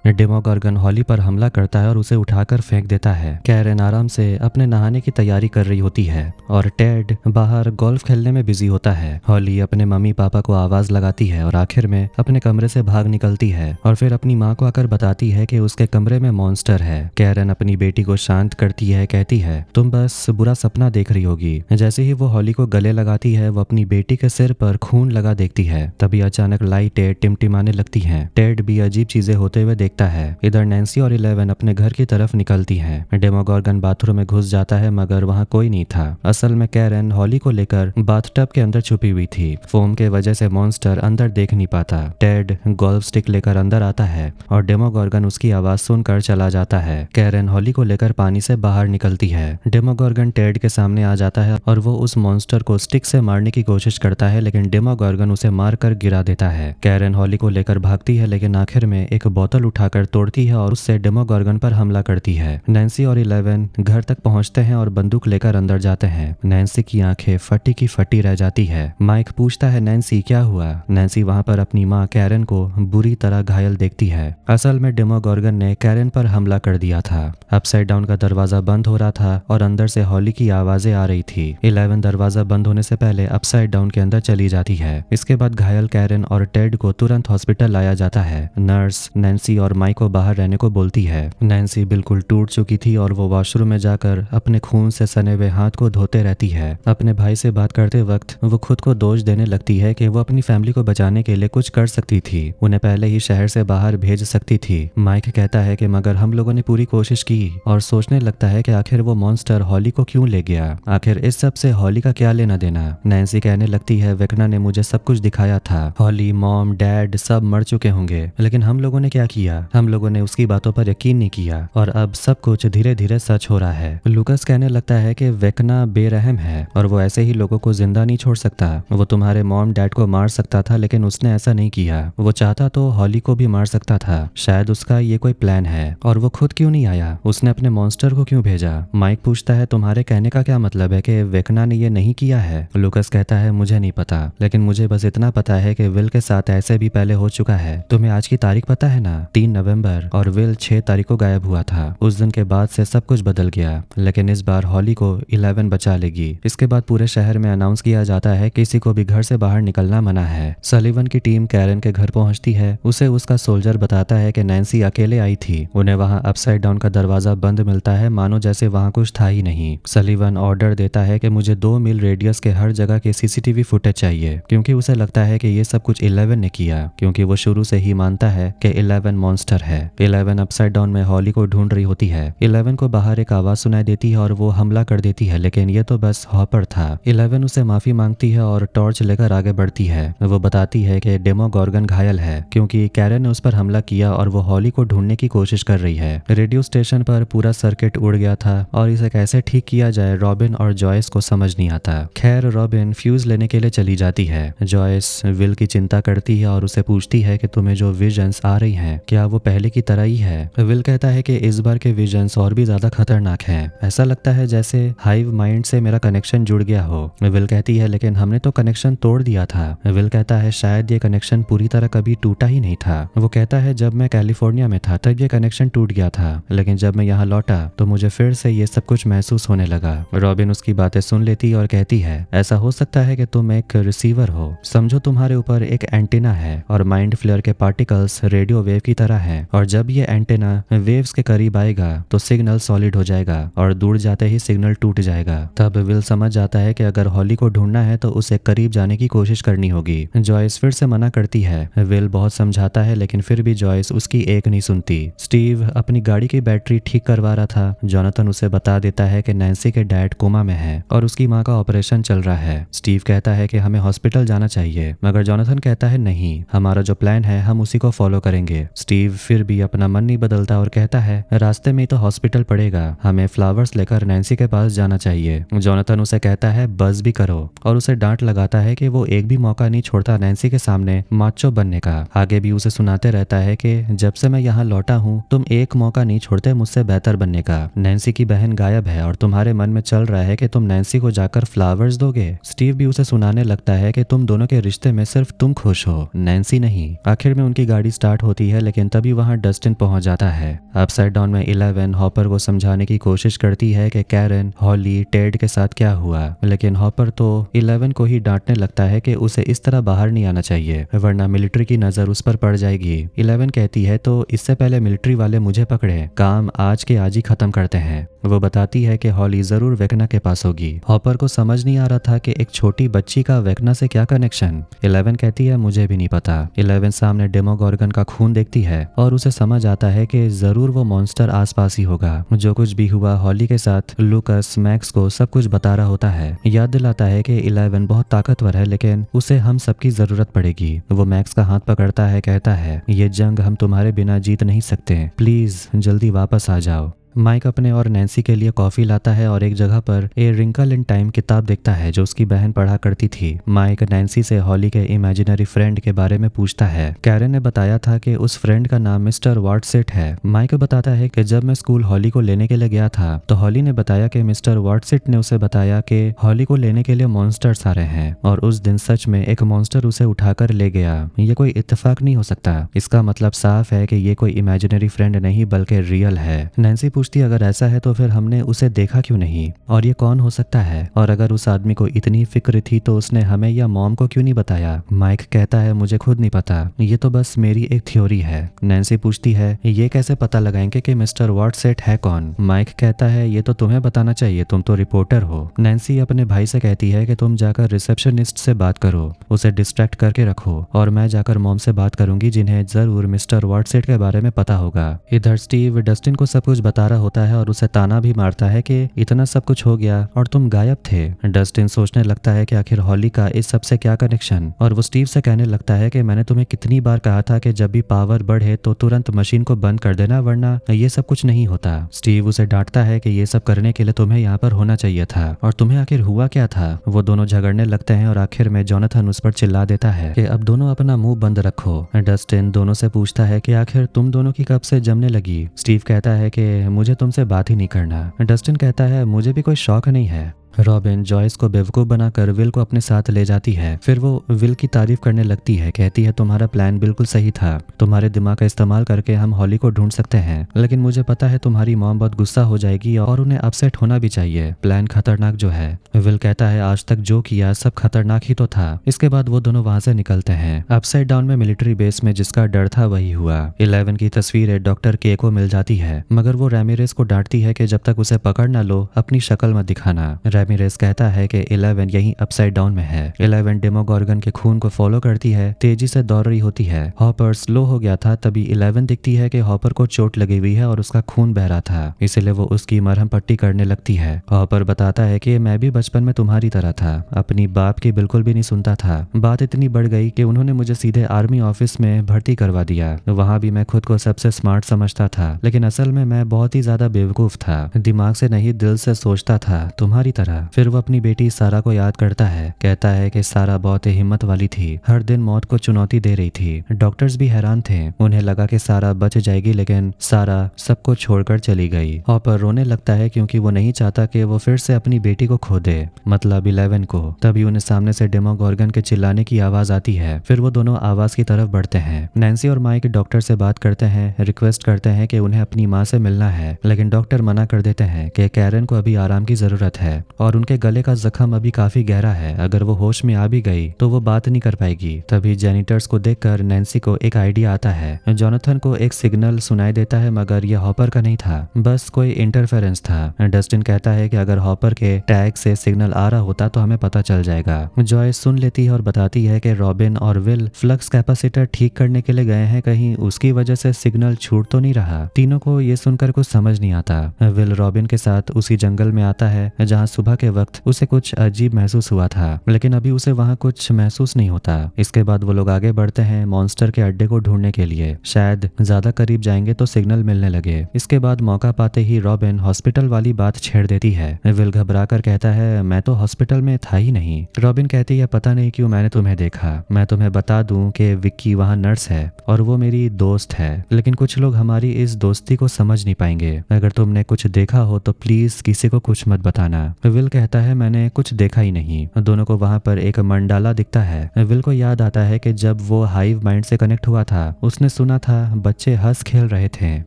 डेमोगॉर्गन हॉली पर हमला करता है और उसे उठाकर फेंक देता है। कैरन आराम से अपने नहाने की तैयारी कर रही होती है और टेड बाहर गोल्फ खेलने में बिजी होता है। हॉली अपने मम्मी पापा को आवाज लगाती है और आखिर में अपने कमरे से भाग निकलती है और फिर अपनी माँ को आकर बताती है कि उसके कमरे में मॉन्स्टर है। कैरन अपनी बेटी को शांत करती है, कहती है तुम बस बुरा सपना देख रही होगी। जैसे ही वो हॉली को गले लगाती है, वो अपनी बेटी के सिर पर खून लगा देखती है। तभी अचानक लाइटें टिमटिमाने लगती हैं। टेड भी अजीब चीजें होते हुए देखता है। इधर नैन्सी और 11 अपने घर की तरफ निकलती हैं। डेमोगॉर्गन बाथरूम में घुस जाता है मगर वहाँ कोई नहीं था। असल में कैरन हॉली को लेकर बाथटब के अंदर छुपी हुई थी। फोम के वजह से मॉन्स्टर अंदर देख नहीं पाता। टेड गोल्फ स्टिक लेकर अंदर आता है और डेमोगॉर्गन उसकी आवाज सुनकर चला जाता है। कैरन हॉली को लेकर पानी से बाहर निकलती है। डेमोगॉर्गन टेड के सामने आ जाता है और वो उस मॉन्स्टर को स्टिक से मारने की कोशिश करता है लेकिन डेमोगॉर्गन उसे मारकर गिरा देता है। कैरन हॉली को लेकर भागती है लेकिन आखिर में एक बोतल उठाकर तोड़ती है और उससे डेमोगॉर्गन पर हमला करती है। नैन्सी और 11 घर तक पहुंचते हैं और बंदूक लेकर अंदर जाते हैं। नैन्सी की आंखें फटी की फटी रह जाती है। माइक पूछता है नैन्सी क्या हुआ। नैन्सी वहां पर अपनी माँ कैरन को बुरी तरह घायल देखती है। असल में डेमोगॉर्गन ने कैरन पर हमला कर दिया था। अपसाइड डाउन का दरवाजा बंद हो रहा था और अंदर से हॉली की आवाजें आ रही थी। 11 दरवाजा बंद होने से पहले अपसाइड डाउन के अंदर चली जाती है। इसके बाद घायल कैरन और टेड को तुरंत हॉस्पिटल लाया जाता है। नर्स नैन्सी और माइक को बाहर रहने को बोलती है। नैन्सी बिल्कुल टूट चुकी थी और वो वॉशरूम में जाकर अपने खून से सने हुए हाथ को धोते रहती है। अपने भाई से बात करते वक्त वो खुद को दोष देने लगती है कि वो अपनी फैमिली को बचाने के लिए कुछ कर सकती थी, उन्हें पहले ही शहर से बाहर भेज सकती थी। माइक कहता है कि मगर हम लोगों ने पूरी कोशिश की और सोचने लगता है कि आखिर वो मॉन्स्टर हॉली को क्यों ले गया, आखिर इस सब से हॉली का क्या लेना देना। नैन्सी कहने लगती है वेकना ने मुझे सब कुछ दिखाया था, हॉली मॉम डैड सब मर चुके होंगे, लेकिन हम लोगों ने क्या किया, हम लोगों ने उसकी बातों पर यकीन नहीं किया और अब सब कुछ धीरे धीरे सच हो रहा है। लुकस कहने लगता है कि वेकना बेरहम है और वो ऐसे ही लोगों को जिंदा नहीं छोड़ सकता। वो तुम्हारे मॉम डैड को मार सकता था लेकिन उसने ऐसा नहीं किया। वो चाहता तो हॉली को भी मार सकता था। शायद उसका ये कोई प्लान है और वो खुद क्यों नहीं आया, उसने अपने मॉन्स्टर को क्यों भेजा। माइक पूछता है तुम्हारे कहने का क्या मतलब है कि वेकना ने ये नहीं किया है। लुकस कहता है मुझे नहीं पता, लेकिन मुझे बस इतना पता है कि विल के साथ ऐसे भी पहले हो चुका है। तुम्हें आज की तारीख पता है ना, 3 नवंबर, और विल 6 तारीख को गायब हुआ था। उस दिन के बाद से सब कुछ बदल गया, लेकिन इस बार हॉली को 11 बचा लेगी। इसके बाद पूरे शहर में अनाउंस किया जाता है किसी को भी घर से बाहर निकलना मना है। सलीवन की टीम कैरन के घर पहुंचती है। उसे उसका सोल्जर बताता है कि नैन्सी अकेले आई थी। उन्हें वहां अपसाइड डाउन का दरवाजा बंद मिलता है, मानो जैसे वहां कुछ था ही नहीं। सलीवन ऑर्डर देता है कि मुझे 2 मील रेडियस के हर जगह के सीसीटीवी फुटेज चाहिए, क्योंकि उसे लगता है कि ये सब कुछ 11 ने किया, क्योंकि वो शुरू से ही मानता है कि 11 मॉन्स्टर है। 11 अपसाइड डाउन में हॉली को ढूंढ रही होती है। 11 को बाहर एक आवाज सुनाई देती है और वो हमला कर देती है, लेकिन ये तो बस हॉपर था। 11 उसे माफी मांगती है और टॉर्च लेकर आगे बढ़ती है। वो बताती है कि डेमोगॉर्गन घायल है क्योंकि कैरन ने उस पर हमला किया और वो हॉली को ढूंढने की कोशिश कर रही है। रेडियो स्टेशन पर पूरा सर्किट उड़ गया था और इसे कैसे ठीक किया जाए रॉबिन और जॉयस को समझ नहीं आता। खैर रॉबिन फ्यूज लेने के लिए चली जाती है। जॉयस विल की चिंता करती है और उसे पूछती है कि तुम्हें जो विजन्स आ रही हैं क्या वो पहले की तरह ही है। विल कहता है कि इस बार के विजन्स और भी ज्यादा खतरनाक हैं। ऐसा लगता है जैसे हाइव माइंड से मेरा कनेक्शन जुड़ गया हो। विल कहती है लेकिन हमने तो कनेक्शन तोड़ दिया था। विल कहता है शायद ये कनेक्शन पूरी तरह कभी टूटा ही नहीं था। वो कहता है जब मैं कैलिफोर्निया में था तब ये कनेक्शन टूट गया था, लेकिन जब मैं यहाँ लौटा तो मुझे फिर से ये सब कुछ महसूस होने लगा। रॉबिन उसकी बातें सुन लेती और कहती है ऐसा हो सकता है कि तुम एक रिसीवर हो। समझो तुम्हारे ऊपर एक एंटीना है और माइंड फ्लेयर के पार्टिकल्स रेडियो वेव की तरह है, और जब ये एंटीना वेव्स के करीब आएगा तो सिग्नल सॉलिड हो जाएगा और दूर जाते ही सिग्नल टूट जाएगा। तब विल समझ जाता है कि अगर हॉली को ढूंढना है तो उसे करीब जाने की कोशिश करनी होगी। जॉयस फिर से मना करती है। विल बहुत समझाता है लेकिन फिर भी जॉयस उसकी एक नहीं सुनती। स्टीव अपनी गाड़ी की बैटरी ठीक करवा रहा था। जोनाथन उसे बता देता है कि नैन्सी के डैड कोमा में है और उसकी माँ का ऑपरेशन चल रहा है। स्टीव कहता है कि हमें हॉस्पिटल जाना चाहिए, मगर जोनाथन कहता है नहीं, हमारा जो प्लान है हम उसी को फॉलो करेंगे। स्टीव फिर भी अपना मन नहीं बदलता और कहता है रास्ते में ही तो हॉस्पिटल पड़ेगा, हमें फ्लावर्स लेकर नैन्सी के पास जाना चाहिए। जोनाथन उसे कहता है बस भी करो और उसे डांट लगाता है कि वो एक भी मौका नहीं छोड़ता नैन्सी के सामने माचो बनने का। आगे भी उसे सुनाते रहता है कि जब से मैं यहाँ लौटा हूँ तुम एक मौका नहीं छोड़ते मुझसे बेहतर बनने का। नैन्सी की बहन गायब है और तुम्हारे मन में चल रहा है कि तुम नैन्सी को जाकर फ्लावर्स दोगे। स्टीव भी उसे सुनाने लगता है कि तुम दोनों के रिश्ते में सिर्फ तुम खुश हो, नैन्सी नहीं। आखिर में उनकी गाड़ी स्टार्ट होती है लेकिन तभी वहाँ डस्टिन पहुंच जाता है। अपसाइड डाउन में 11 हॉपर को समझाने की कोशिश करती है कि कैरन हॉली टेड के साथ क्या हुआ, लेकिन हॉपर तो 11 को ही डांटने लगता है कि उसे इस तरह बाहर नहीं आना चाहिए वरना मिलिट्री की नजर उस पर पड़ जाएगी। 11 कहती है तो इससे पहले मिलिट्री वाले मुझे पकड़े, काम आज के आज ही खत्म करते हैं। वो बताती है कि हॉली जरूर वेकना के पास होगी। हॉपर को समझ नहीं आ रहा था कि एक छोटी बच्ची का वेकना से क्या कनेक्शन। 11 कहती है मुझे भी नहीं पता। 11 सामने डेमोगॉर्गन का खून देखती है और उसे समझ आता है कि जरूर वो मॉन्स्टर आसपास ही होगा। जो कुछ भी हुआ हॉली के साथ लूकस मैक्स को सब कुछ बता रहा होता है। याद दिलाता है कि 11 बहुत ताकतवर है लेकिन उसे हम सबकी जरूरत पड़ेगी। वो मैक्स का हाथ पकड़ता है, कहता है ये जंग हम तुम्हारे बिना जीत नहीं सकते, प्लीज जल्दी वापस आ जाओ। माइक अपने और नैन्सी के लिए कॉफी लाता है और एक जगह पर ए रिंकल इन टाइम किताब देखता है जो उसकी बहन पढ़ा करती थी। माइक नैन्सी से हॉली के इमेजिनरी फ्रेंड के बारे में पूछता है। कैरन ने बताया था कि उस फ्रेंड का नाम मिस्टर वॉटसेट है। माइक बताता है कि जब मैं स्कूल हॉली को लेने के लिए गया था तो हॉली ने बताया कि मिस्टर वॉटसेट ने उसे बताया कि हॉली को लेने के लिए मॉन्स्टर्स आ रहे हैं और उस दिन सच में एक मॉन्स्टर उसे उठाकर ले गया। ये कोई इत्तेफाक नहीं हो सकता। इसका मतलब साफ है कि ये कोई इमेजिनरी फ्रेंड नहीं बल्कि रियल है। नैन्सी पूछती अगर ऐसा है तो फिर हमने उसे देखा क्यों नहीं और ये कौन हो सकता है, और अगर उस आदमी को इतनी फिक्र थी तो उसने हमें या मॉम को क्यों नहीं बताया। माइक कहता है मुझे खुद नहीं पता, ये तो बस मेरी एक थ्योरी है। नैन्सी पूछती है ये कैसे पता लगाएंगे कि मिस्टर वॉटसेट है कौन। माइक कहता है ये तो तुम्हें बताना चाहिए, तुम तो रिपोर्टर हो। नैन्सी अपने भाई से कहती है कि तुम जाकर रिसेप्शनिस्ट से बात करो, उसे डिस्ट्रैक्ट करके रखो और मैं जाकर मॉम से बात करूंगी जिन्हें जरूर मिस्टर वॉटसेट के बारे में पता होगा। इधर स्टीव डस्टिन को सब कुछ बता रहा होता है और उसे ताना भी मारता है कि इतना सब कुछ हो गया और तुम गायब थे। डस्टिन सोचने लगता है कि आखिर हॉली का इस सब से क्या कनेक्शन, और वो स्टीव से कहने लगता है कि मैंने तुम्हें कितनी बार कहा था कि जब भी पावर बढ़े तो तुरंत मशीन को बंद कर देना वरना ये सब कुछ नहीं होता। स्टीव उसे डांटता है कि ये सब करने के लिए तुम्हें यहाँ पर होना चाहिए था और तुम्हें आखिर हुआ क्या था। वो दोनों झगड़ने लगते हैं और आखिर में जोनाथन उस पर चिल्ला देता है कि अब दोनों अपना मुंह बंद रखो। डस्टिन दोनों से पूछता है कि आखिर तुम दोनों की कब से जमने लगी। स्टीव कहता है कि मुझे तुमसे बात ही नहीं करना। डस्टिन कहता है मुझे भी कोई शौक नहीं है। रॉबिन जॉयस को बेवकूफ़ बनाकर विल को अपने साथ ले जाती है। फिर वो विल की तारीफ करने लगती है, कहती है तुम्हारा प्लान बिल्कुल सही था, तुम्हारे दिमाग का इस्तेमाल करके हम हॉली को ढूंढ सकते हैं, लेकिन मुझे पता है तुम्हारी मॉम बहुत गुस्सा हो जाएगी और उन्हें अपसेट होना भी चाहिए। प्लान खतरनाक जो है। विल कहता है आज तक जो किया सब खतरनाक ही तो था। इसके बाद वो दोनों वहां से निकलते हैं। अपसाइड डाउन में मिलिट्री बेस में जिसका डर था वही हुआ। 11 की तस्वीरें डॉक्टर के को मिल जाती है मगर वो रैमिरेज को डांटती है कि जब तक उसे पकड़ ना लो अपनी शक्ल मत दिखाना। रैमिरेज कहता है कि 11 यहीं अपसाइड डाउन में है। 11 डेमोगॉर्गन के खून को फॉलो करती है, तेजी से दौड़ रही होती है। हॉपर स्लो हो गया था तभी 11 दिखती है कि हॉपर को चोट लगी हुई है और उसका खून बह रहा था, इसलिए वो उसकी मरहम पट्टी करने लगती है। हॉपर बताता है कि मैं भी बचपन में तुम्हारी तरह था, अपनी बाप की बिल्कुल भी नहीं सुनता था। बात इतनी बढ़ गई कि उन्होंने मुझे सीधे आर्मी ऑफिस में भर्ती करवा दिया। वहां भी मैं खुद को सबसे स्मार्ट समझता था लेकिन असल में मैं बहुत ही ज्यादा बेवकूफ था, दिमाग से नहीं दिल से सोचता था तुम्हारी तरह। फिर वो अपनी बेटी सारा को याद करता है, कहता है कि सारा बहुत ही हिम्मत वाली थी, हर दिन मौत को चुनौती दे रही थी। डॉक्टर्स भी हैरान थे, उन्हें लगा कि सारा बच जाएगी लेकिन सारा सबको छोड़कर चली गई। हॉपर रोने लगता है क्योंकि वो नहीं चाहता कि वो फिर से अपनी बेटी को खो दे, मतलब 11 को। तभी उन्हें सामने से डेमोगॉर्गन के चिल्लाने की आवाज आती है। फिर वो दोनों आवाज की तरफ बढ़ते हैं। नैन्सी और माइक डॉक्टर से बात करते हैं, रिक्वेस्ट करते हैं कि उन्हें अपनी माँ से मिलना है, लेकिन डॉक्टर मना कर देते हैं कि कैरन को अभी आराम की जरूरत है और उनके गले का जख्म अभी काफी गहरा है, अगर वो होश में आ भी गई तो वो बात नहीं कर पाएगी। तभी जेनिटर्स को देखकर नैन्सी को एक आइडिया आता है। जोनाथन को एक सिग्नल सुनाई देता है मगर यह हॉपर का नहीं था, बस कोई इंटरफेरेंस था। डस्टिन कहता है कि अगर हॉपर के टैग से सिग्नल आ रहा होता तो हमें पता चल जाएगा। जॉय सुन लेती है और बताती है कि रॉबिन और विल फ्लक्स कैपेसिटर ठीक करने के लिए गए हैं, कहीं उसकी वजह से सिग्नल छूट तो नहीं रहा। तीनों को ये सुनकर कुछ समझ नहीं आता। विल रॉबिन के साथ उसी जंगल में आता है जहाँ सुबह के वक्त उसे कुछ अजीब महसूस हुआ था लेकिन अभी उसे वहां कुछ महसूस नहीं होता। इसके बाद वो लोग आगे बढ़ते हैं मॉन्स्टर के अड्डे को ढूंढने के लिए, शायद ज्यादा करीब जाएंगे तो सिग्नल मिलने लगे। इसके बाद मौका पाते ही रॉबिन हॉस्पिटल वाली बात छेड़ देती है। विल घबरा कर कहता है मैं तो हॉस्पिटल में था ही नहीं। रॉबिन कहती है पता नहीं क्यों मैंने तुम्हें देखा। मैं तुम्हें बता दूं कि विक्की वहाँ नर्स है और वो मेरी दोस्त है, लेकिन कुछ लोग हमारी इस दोस्ती को समझ नहीं पाएंगे। अगर तुमने कुछ देखा हो तो प्लीज किसी को कुछ मत बताना। विल कहता है मैंने कुछ देखा ही नहीं। दोनों को वहां पर एक मंडाला दिखता है। विल को याद आता है कि जब वो हाइव माइंड से कनेक्ट हुआ था उसने सुना था बच्चे हंस खेल रहे थे।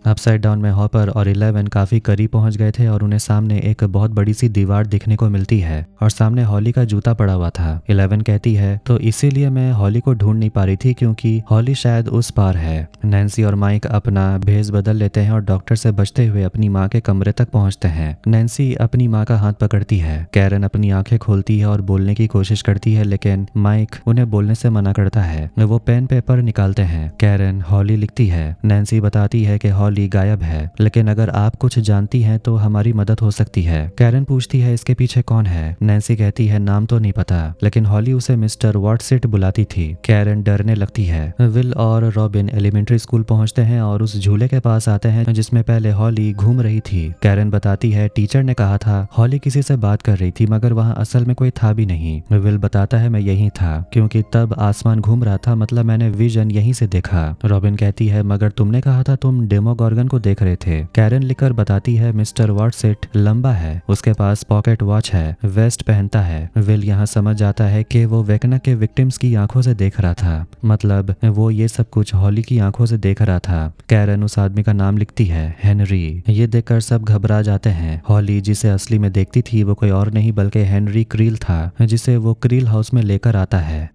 अपसाइड डाउन में हॉपर और 11 काफी करीब पहुंच गए थे और उन्हें सामने एक बहुत बड़ी सी दीवार दिखने को मिलती है और सामने हॉली का जूता पड़ा हुआ था। 11 कहती है तो इसीलिए मैं हॉली को ढूंढ नहीं पा रही थी क्योंकि हॉली शायद उस पार है। नैन्सी और माइक अपना भेष बदल लेते हैं और डॉक्टर से बचते हुए अपनी माँ के कमरे तक पहुंचते हैं। नैन्सी अपनी माँ का हाथ पकड़ती है। कैरन अपनी आंखें खोलती है और बोलने की कोशिश करती है, लेकिन माइक उन्हें बोलने से मना करता है। वो पेन पेपर निकालते हैं। कैरन हॉली लिखती है। नैन्सी बताती है कि हॉली गायब है, लेकिन अगर आप कुछ जानती हैं तो हमारी मदद हो सकती है। कैरन पूछती है इसके पीछे कौन है। नैन्सी कहती है नाम तो नहीं पता, लेकिन हॉली उसे मिस्टर वॉटसिट बुलाती थी। कैरन डरने लगती है। विल और रॉबिन एलिमेंट्री स्कूल पहुंचते हैं और उस झूले के पास आते हैं जिसमें पहले हॉली घूम रही थी। कैरन बताती है टीचर ने कहा था हॉली किसी से बात कर रही थी, मगर वहां असल में कोई था भी नहीं। विल बताता है मैं यहीं था, क्योंकि तब आसमान घूम रहा था, मतलब मैंने विजन यहीं से देखा। रॉबिन कहती है मगर तुमने कहा था तुम डेमोगॉर्गन को देख रहे थे। कैरन लिखकर बताती है मिस्टर वॉटसिट लंबा है, उसके पास पॉकेट वॉच है, वेस्ट पहनता है। विल यहाँ समझ जाता है कि वो वेकना के विक्टिम्स की आंखों से देख रहा था, मतलब वो ये सब कुछ हॉली की आंखों से देख रहा था। कैरन उस आदमी का नाम लिखती है, हेनरी। ये देखकर सब घबरा जाते हैं। हॉली जिसे असली में देखती थी वो कोई और नहीं बल्कि हेनरी क्रील था, जिसे वो क्रील हाउस में लेकर आता है।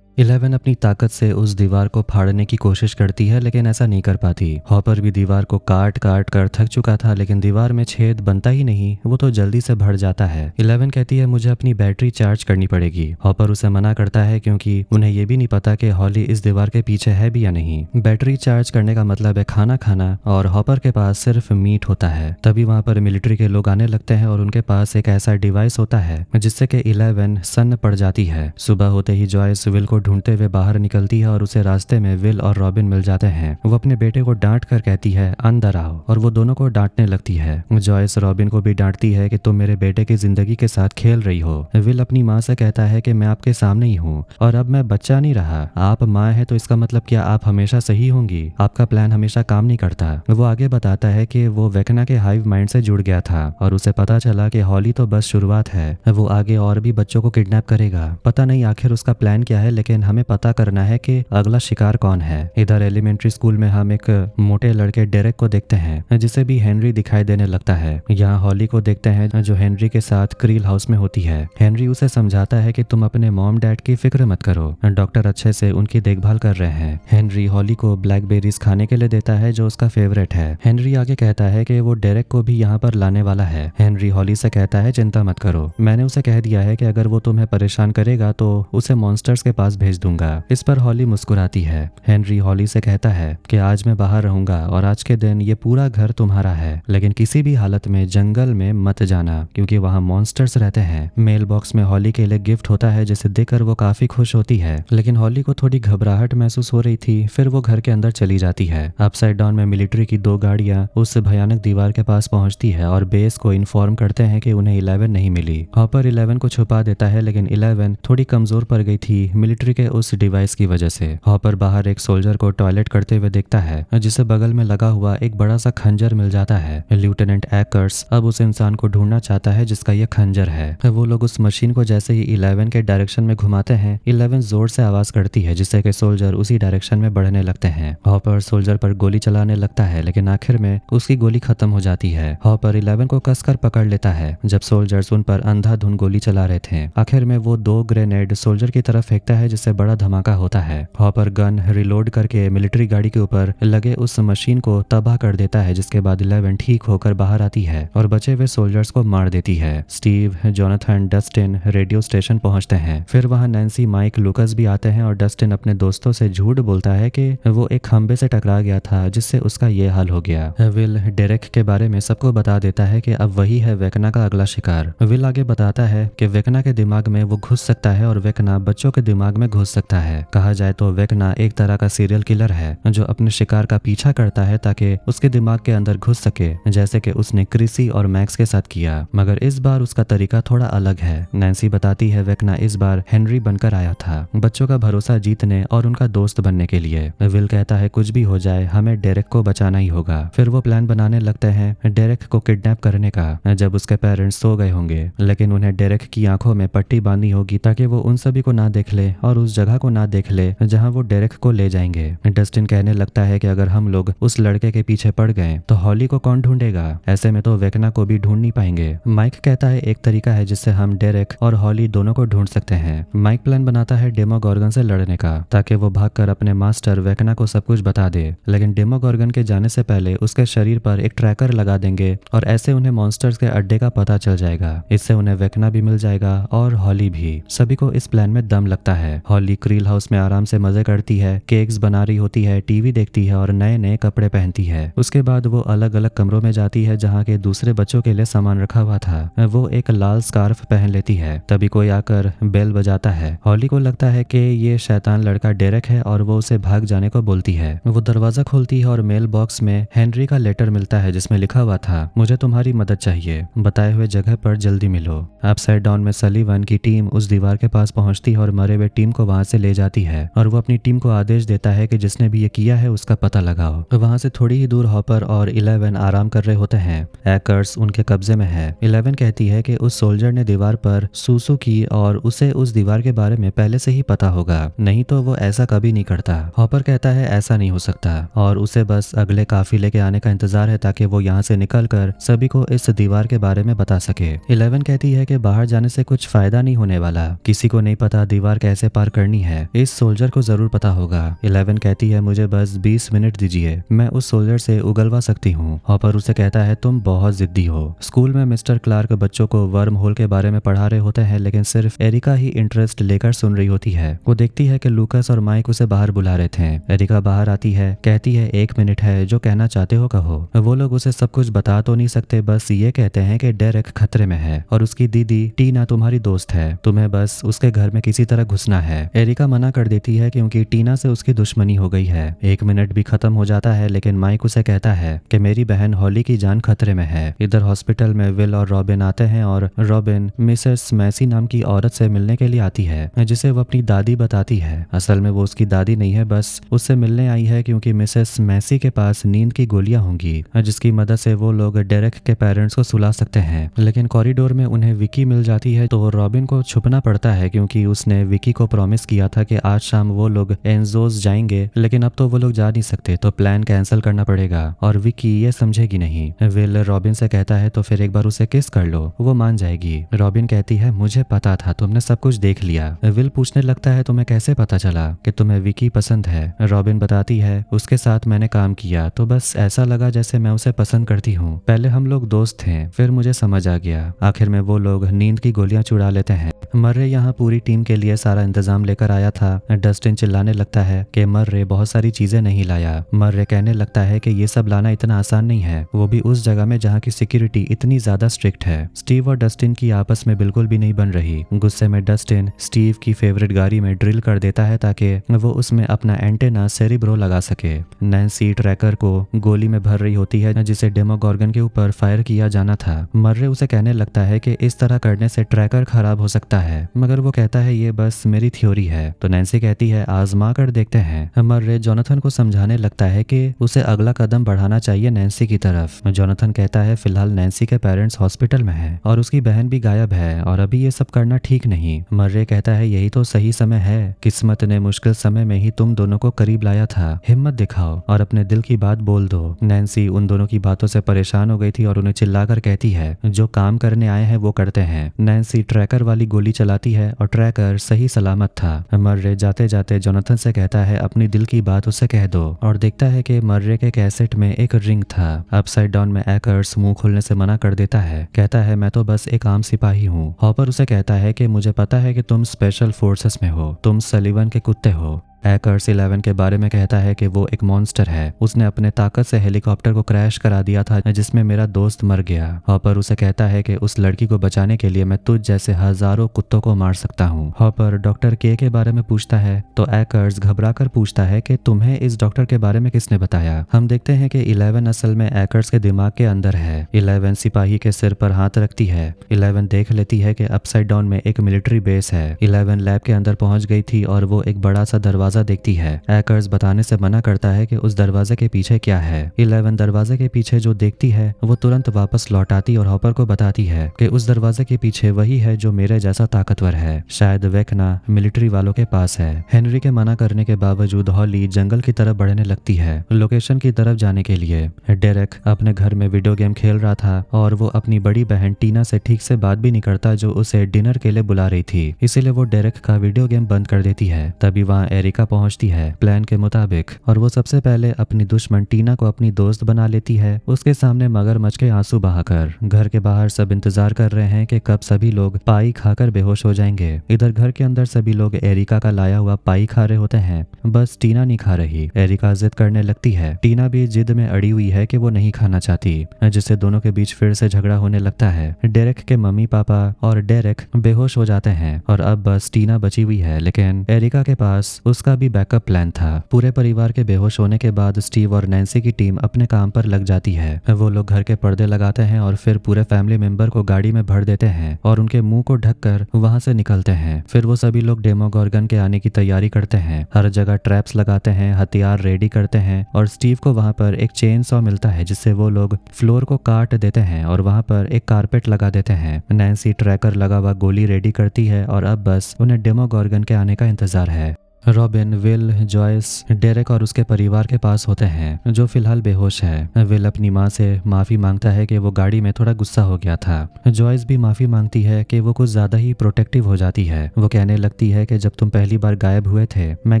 11 अपनी ताकत से उस दीवार को फाड़ने की कोशिश करती है, लेकिन ऐसा नहीं कर पाती। हॉपर भी दीवार को काट काट कर थक चुका था, लेकिन दीवार में छेद बनता ही नहीं, वो तो जल्दी से भर जाता है। 11 कहती है मुझे अपनी बैटरी चार्ज करनी पड़ेगी। हॉपर उसे मना करता है क्योंकि उन्हें ये भी नहीं पता कि हॉली इस दीवार के पीछे है भी या नहीं। बैटरी चार्ज करने का मतलब है खाना खाना, और हॉपर के पास सिर्फ मीट होता है। तभी वहां पर मिलिट्री के लोग आने लगते हैं और उनके पास एक ऐसा डिवाइस होता है जिससे कि 11 सन्न पड़ जाती है। सुबह होते ही जॉयस विल को ढूंढते हुए बाहर निकलती है और उसे रास्ते में विल और रॉबिन मिल जाते हैं। वो अपने बेटे को डांट कर कहती है अंदर आओ, और वो दोनों को डांटने लगती है। जॉयस रॉबिन को भी डांटती है कि तुम मेरे बेटे की जिंदगी के साथ खेल रही हो। विल अपनी माँ से कहता है कि मैं आपके सामने ही हूँ और अब मैं बच्चा नहीं रहा। आप माँ है तो इसका मतलब क्या आप हमेशा सही होंगी? आपका प्लान हमेशा काम नहीं करता। वो आगे बताता है कि वो वेकना के हाइव माइंड से जुड़ गया था और उसे पता चला कि हॉली तो बस शुरुआत है, वो आगे और भी बच्चों को किडनैप करेगा। पता नहीं आखिर उसका प्लान क्या है, लेकिन हमें पता करना है कि अगला शिकार कौन है। इधर एलिमेंट्री स्कूल में हम एक मोटे लड़के डेरेक को देखते हैं जिसे भी हेनरी दिखाई देने लगता है। यहाँ हॉली को देखते हैं जो हेनरी के साथ क्रील हाउस में होती है। हेनरी उसे समझाता है कि तुम अपने मॉम डैड की फिक्र मत करो, डॉक्टर अच्छे से उनकी देखभाल कर रहे हैं। हेनरी हॉली को ब्लैकबेरीज खाने के लिए देता है जो उसका फेवरेट है। हेनरी आगे कहता है कि वो डेरेक को भी यहाँ पर लाने वाला है। हेनरी हॉली से कहता है चिंता मत करो, मैंने उसे कह दिया है कि अगर वो तुम्हें परेशान करेगा तो उसे मॉन्स्टर्स के पास भेज दूंगा। इस पर हॉली मुस्कुराती है। हेनरी हॉली से कहता है कि आज मैं बाहर रहूंगा और आज के दिन ये पूरा घर तुम्हारा है, लेकिन किसी भी हालत में जंगल में मत जाना क्योंकि वहाँ मॉन्स्टर्स रहते हैं। मेल बॉक्स में हॉली के लिए गिफ्ट होता है जिसे देखकर वो काफी खुश होती है, लेकिन हॉली को थोड़ी घबराहट महसूस हो रही थी। फिर वो घर के अंदर चली जाती है। अपसाइड डाउन में मिलिट्री की 2 गाड़ियां उस भयानक दीवार के पास पहुंचती है और बेस को इन्फॉर्म करते हैं कि उन्हें 11 नहीं मिली। हॉपर 11 को छुपा देता है, लेकिन 11 थोड़ी कमजोर पड़ गई थी मिलिट्री के उस डिवाइस की वजह से। हॉपर बाहर एक सोल्जर को टॉयलेट करते हुए देखता है जिसे बगल में लगा हुआ एक बड़ा सा खंजर मिल जाता है। लेफ्टिनेंट एकर्स अब उस इंसान को ढूंढना चाहता है जिसका ये खंजर है। वो लोग उस मशीन को जैसे ही 11 के डायरेक्शन में घुमाते हैं, 11 जोर से आवाज करती है जिससे कि सोल्जर उसी डायरेक्शन में बढ़ने लगते हैं। हॉपर सोल्जर पर गोली चलाने लगता है, लेकिन आखिर में उसकी गोली खत्म हो जाती है। हॉपर 11 को कसकर पकड़ लेता है जब सोल्जर्स उन पर अंधाधुंध गोली चला रहे थे। आखिर में वो 2 ग्रेनेड सोल्जर की तरफ फेंकता है जिससे बड़ा धमाका होता है। हॉपर गन रिलोड करके मिलिट्री गाड़ी के ऊपर लगे उस मशीन को तबाह कर देता है, जिसके बाद 11 ठीक होकर बाहर आती है और बचे हुए सोल्जर्स को मार देती है। Steve, Jonathan, Dustin radio station पहुंचते हैं। फिर वहां नैन्सी, माइक, लुकस भी आते हैं और डस्टिन अपने दोस्तों से झूठ बोलता है कि वो एक खंबे से टकरा गया था जिससे उसका ये हाल हो गया। विल डेरेक के बारे में सबको बता देता है कि अब वही है वेकना का अगला शिकार। विल आगे बताता है कि वेकना के दिमाग में वो घुस सकता है और वेकना बच्चों के दिमाग में घुस सकता है। कहा जाए तो वेकना एक तरह का सीरियल किलर है जो अपने शिकार का पीछा करता है ताकि उसके दिमाग के अंदर घुस सके, जैसे कि उसने क्रिसी और मैक्स के साथ किया। मगर इस बार उसका तरीका थोड़ा अलग है। नैन्सी बताती है वेकना इस बार हेनरी बनकर आया था, बच्चों का भरोसा जीतने और उनका दोस्त बनने के लिए। विल कहता है कुछ भी हो जाए हमें डेरेक को बचाना ही होगा। फिर वो प्लान बनाने लगते हैं डेरेक को किडनैप करने का जब उसके पेरेंट्स सो गए होंगे, लेकिन उन्हें डेरेक की आंखों में पट्टी बांधनी होगी ताकि वो उन सभी को ना देख ले और और उस जगह को ना देख ले जहाँ वो डेरेक को ले जाएंगे। डस्टिन कहने लगता है कि अगर हम लोग उस लड़के के पीछे पड़ गए तो हॉली को कौन ढूंढेगा, ऐसे में तो वेकना को भी ढूंढ नहीं पाएंगे। माइक कहता है एक तरीका है जिससे हम डेरेक और हॉली दोनों को ढूंढ सकते हैं। माइक प्लान बनाता है डेमोगोर्गन से लड़ने का ताकि वो भागकर अपने मास्टर वेकना को सब कुछ बता दे, लेकिन डेमोगोर्गन के जाने से पहले उसके शरीर पर एक ट्रैकर लगा देंगे और ऐसे उन्हें मॉन्स्टर्स के अड्डे का पता चल जाएगा। इससे उन्हें वेकना भी मिल जाएगा और हॉली भी। सभी को इस प्लान में दम लगता है। हॉली क्रील हाउस में आराम से मजे करती है, केक्स बना रही होती है, टीवी देखती है और नए नए कपड़े पहनती है। उसके बाद वो अलग अलग कमरों में जाती है जहाँ के दूसरे बच्चों के लिए सामान रखा हुआ था। वो एक लाल स्कार्फ पहन लेती है। तभी कोई आकर बेल बजाता है। हॉली को लगता है कि ये शैतान लड़का डेरेक है और वो उसे भाग जाने को बोलती है। वो दरवाजा खोलती है और मेल बॉक्स में हेनरी का लेटर मिलता है जिसमें लिखा हुआ था, मुझे तुम्हारी मदद चाहिए, बताए हुए जगह पर जल्दी मिलो। अपसाइड डाउन में सलीवन की टीम उस दीवार के पास पहुंचती है और मरे हुए टीम को वहां से ले जाती है और वो अपनी टीम को आदेश देता है कि जिसने भी ये किया है उसका पता लगाओ। वहां से थोड़ी ही दूर हॉपर और 11 आराम कर रहे होते हैं। एकर्स उनके कब्जे में है। 11 कहती है कि उस सोल्जर ने दीवार पर सूसू की और उसे उस दीवार के बारे में पहले से ही पता होगा, नहीं तो वो ऐसा कभी नहीं करता। हॉपर कहता है ऐसा नहीं हो सकता और उसे बस अगले काफिले के आने का इंतजार है ताकि वो यहाँ से निकलकर सभी को इस दीवार के बारे में बता सके। 11 कहती है कि बाहर जाने से कुछ फायदा नहीं होने वाला, किसी को नहीं पता दीवार कैसे पार करनी है, इस सोल्जर को जरूर पता होगा। 11 कहती है मुझे बस 20 मिनट दीजिए, मैं उस सोल्जर से उगलवा सकती हूँ। हॉपर उसे कहता है तुम बहुत जिद्दी हो। स्कूल में मिस्टर क्लार्क बच्चों को वर्म होल के बारे में पढ़ा रहे होते हैं, लेकिन सिर्फ एरिका ही इंटरेस्ट लेकर सुन रही होती है। वो देखती है कि लूकस और माइक उसे बाहर बुला रहे थे। एरिका बाहर आती है, कहती है 1 मिनट है, जो कहना चाहते हो कहो। वो लोग उसे सब कुछ बता तो नहीं सकते, बस ये कहते हैं कि डेरेक खतरे में है और उसकी दीदी टीना तुम्हारी दोस्त है, तुम्हें बस उसके घर में किसी तरह घुसना है। एरिका मना कर देती है क्योंकि टीना से उसकी दुश्मनी हो गई है। 1 मिनट भी खत्म हो जाता है, लेकिन माइक उसे कहता है कि मेरी बहन हॉली की जान खतरे में है। इधर हॉस्पिटल में विल और रॉबिन आते हैं और रॉबिन मिसेस मैसी नाम की औरत से मिलने के लिए आती है, जिसे वो अपनी दादी बताती है। असल में वो उसकी दादी नहीं है, बस उससे मिलने आई है क्योंकि मिसेस मैसी के पास नींद की गोलियां होंगी जिसकी मदद से वो लोग डेरेक के पेरेंट्स को सुला सकते हैं। लेकिन कॉरिडोर में उन्हें विकी मिल जाती है तो रॉबिन को छुपना पड़ता है क्योंकि उसने विकी को प्रॉमिस किया था कि आज शाम वो लोग एंजोस जाएंगे, लेकिन अब तो वो लोग जा नहीं सकते तो प्लान कैंसिल करना पड़ेगा और विकी ये समझेगी नहीं। विल रॉबिन से कहता है तो फिर एक बार उसे किस कर लो, वो मान जाएगी। रॉबिन कहती है मुझे पता था, तुमने सब कुछ देख लिया। विल पूछने लगता है तुम्हें कैसे पता चला कि तुम्हें विकी पसंद है। रॉबिन बताती है उसके साथ मैंने काम किया तो बस ऐसा लगा जैसे मैं उसे पसंद करती हूँ। पहले हम लोग दोस्त थे, फिर मुझे समझ आ गया। आखिर में वो लोग नींद की गोलियां चुरा लेते हैं। मर्रे यहाँ पूरी टीम के लिए सारा इंतजाम लेकर आया था। डस्टिन चिल्लाने लगता है कि मर्रे बहुत सारी चीजें नहीं लाया। मर्रे कहने लगता है कि ये सब लाना इतना आसान नहीं है, वो भी उस जगह में जहाँ की सिक्योरिटी इतनी ज्यादा स्ट्रिक्ट है। स्टीव और डस्टिन की आपस में बिल्कुल भी नहीं बन रही। गुस्से में डस्टिन स्टीव की फेवरेट गाड़ी में ड्रिल कर देता है ताकि वो उसमें अपना एंटेना सेरिब्रो लगा सके। नैन्सी ट्रैकर को गोली में भर रही होती है जिसे डेमोगोर्गन के ऊपर फायर किया जाना था। मर्रे उसे कहने लगता है कि इस तरह करने से ट्रैकर खराब हो सकता है, मगर वो कहता है ये बस मेरी थ्योरी है। तो नैन्सी कहती है आजमा कर देखते हैं। मर्रे जोनाथन को समझाने लगता है कि उसे अगला कदम बढ़ाना चाहिए नैन्सी की तरफ। जोनाथन कहता है फिलहाल नैन्सी के पेरेंट्स हॉस्पिटल में हैं और उसकी बहन भी गायब है और अभी ये सब करना ठीक नहीं। मर्रे कहता है यही तो सही समय है, किस्मत ने मुश्किल समय में ही तुम दोनों को करीब लाया था, हिम्मत दिखाओ और अपने दिल की बात बोल दो। नैन्सी उन दोनों की बातों से परेशान हो गई थी और उन्हें चिल्लाकर कहती है जो काम करने आए हैं वो करते हैं। नैन्सी ट्रैकर वाली गोली चलाती है और ट्रैकर सही सलामत था। मर्रे जाते जाते जोनाथन से कहता है अपनी दिल की बात उसे कह दो और देखता है कि मर्रे के कैसेट में एक रिंग था। अपसाइड डाउन में एकर्स मुंह खोलने से मना कर देता है, कहता है मैं तो बस एक आम सिपाही हूँ। हॉपर उसे कहता है कि मुझे पता है कि तुम स्पेशल फोर्सेस में हो, तुम सलीवन के कुत्ते हो। एकर्स 11 के बारे में कहता है कि वो एक मॉन्स्टर है, उसने अपने ताकत से हेलीकॉप्टर को क्रैश करा दिया था जिसमें मेरा दोस्त मर गया। हॉपर उसे कहता है कि उस लड़की को बचाने के लिए मैं तुझ जैसे हजारों कुत्तों को मार सकता हूँ। हॉपर डॉक्टर के बारे में पूछता है तो एकर्स घबराकर पूछता है कि तुम्हें इस डॉक्टर के बारे में किसने बताया। हम देखते हैं कि 11 असल में एकर्स के दिमाग के अंदर है। 11 सिपाही के सिर पर हाथ रखती है। 11 देख लेती है कि अपसाइड डाउन में एक मिलिट्री बेस है। 11 लैब के अंदर पहुंच गई थी और वो एक बड़ा सा दरवाजा दरवाजा देखती है। एकर्स बताने से मना करता है कि उस दरवाजे के पीछे क्या है। 11 दरवाजे के पीछे जो देखती है वो तुरंत वापस लौट आती और हॉपर को बताती है कि उस दरवाजे के पीछे वही है जो मेरे जैसा ताकतवर है। शायद वेकना मिलिट्री वालों के पास है। हेनरी के मना करने के बावजूद हॉली जंगल की तरफ बढ़ने लगती है लोकेशन की तरफ जाने के लिए। डेरेक अपने घर में वीडियो गेम खेल रहा था और वो अपनी बड़ी बहन टीना से ठीक से बात भी नहीं करता जो उसे डिनर के लिए बुला रही थी। इसीलिए वो डेरेक का वीडियो गेम बंद कर देती है। तभी वहाँ एरिका पहुंचती है प्लान के मुताबिक और वो सबसे पहले अपनी दुश्मन टीना को अपनी दोस्त बना लेती है, उसके सामने मगरमच्छ के आंसू बहाकर। घर के बाहर सब इंतजार कर रहे हैं कि कब सभी लोग पाई खाकर बेहोश हो जाएंगे। इधर घर के अंदर सभी लोग एरिका का लाया हुआ पाई खा रहे होते हैं, बस टीना नहीं खा रही। एरिका जिद करने लगती है। टीना भी जिद में अड़ी हुई है कि वो नहीं खाना चाहती, जिससे दोनों के बीच फिर से झगड़ा होने लगता है। डेरेक के मम्मी पापा और डेरेक बेहोश हो जाते हैं और अब बस टीना बची हुई है, लेकिन एरिका के पास उसका भी बैकअप प्लान था। पूरे परिवार के बेहोश होने के बाद स्टीव और नैन्सी की टीम अपने काम पर लग जाती है। वो लोग घर के पर्दे लगाते हैं और फिर पूरे फैमिली मेंबर को गाड़ी में भर देते हैं और उनके मुंह को ढककर वहां से निकलते हैं। फिर वो सभी लोग डेमोगोर्गन के आने की तैयारी करते हैं, हर जगह ट्रैप्स लगाते हैं, हथियार रेडी करते हैं और स्टीव को वहां पर एक चेन सॉ मिलता है जिससे वो लोग फ्लोर को काट देते हैं और वहां पर एक कारपेट लगा देते हैं। नैन्सी ट्रैकर लगा हुआ गोली रेडी करती है और अब बस उन्हें डेमोगोर्गन के आने का इंतजार है। रॉबिन, विल, जॉयस, डेरेक और उसके परिवार के पास होते हैं जो फिलहाल बेहोश है। विल अपनी माँ से माफी मांगता है कि वो गाड़ी में थोड़ा गुस्सा हो गया था। जॉयस भी माफी मांगती है कि वो कुछ ज्यादा ही प्रोटेक्टिव हो जाती है। वो कहने लगती है कि जब तुम पहली बार गायब हुए थे मैं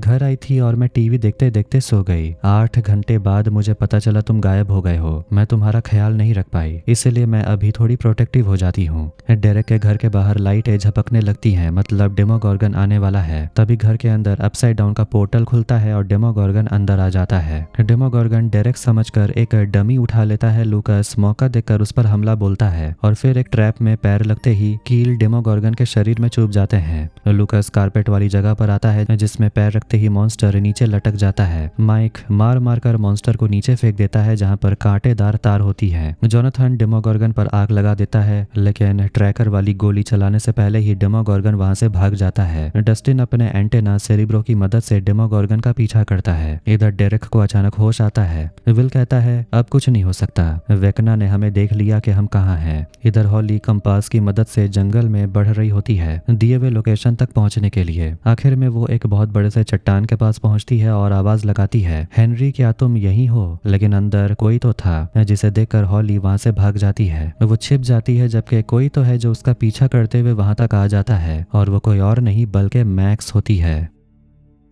घर आई थी और मैं टीवी देखते देखते सो गई। 8 घंटे बाद मुझे पता चला तुम गायब हो गए हो। मैं तुम्हारा ख्याल नहीं रख पाई, इसलिए मैं अभी थोड़ी प्रोटेक्टिव हो जाती हूँ। डेरेक के घर के बाहर लाइटें झपकने लगती हैं, मतलब डेमोगोर्गन आने वाला है। तभी घर के अंदर अपसाइड डाउन का पोर्टल खुलता है और डेमोगोर्गन अंदर आ जाता है। डेमोगोर्गन डेरेक समझकर एक डमी उठा लेता है। लूकास मौका देखकर उस पर हमला बोलता है और फिर एक ट्रैप में पैर लगते ही कील डेमोगोर्गन के शरीर में चुभ जाते हैं। लूकास कारपेट वाली जगह पर आता है जिसमें पैर रखते ही मॉन्स्टर नीचे लटक जाता है। माइक मार मार कर मॉन्स्टर को नीचे फेंक देता है जहाँ पर कांटेदार तार होती है। जोनाथन डेमोगोर्गन पर आग लगा देता है, लेकिन ट्रैकर वाली गोली चलाने से पहले ही डेमोगोर्गन वहां से भाग जाता है। डस्टिन अपने एंटेना सेरिब्रो की मदद से डेमोगोर्गन का पीछा करता है। इधर डेरेक को अचानक होश आता है। विल कहता है अब कुछ नहीं हो सकता, वेकना ने हमें देख लिया कि हम कहाँ हैं। इधर हॉली कंपास की मदद से जंगल में बढ़ रही होती है दिए हुए लोकेशन तक पहुंचने के लिए। आखिर में वो एक बहुत बड़े से चट्टान के पास पहुंचती है और आवाज लगाती है, हेनरी क्या तुम यहीं हो? लेकिन अंदर कोई तो था, जिसे देखकर हॉली वहां से भाग जाती है। वो छिप जाती है जबकि कोई तो है जो उसका पीछा करते हुए वहां तक आ जाता है और वो कोई और नहीं बल्कि मैक्स होती है।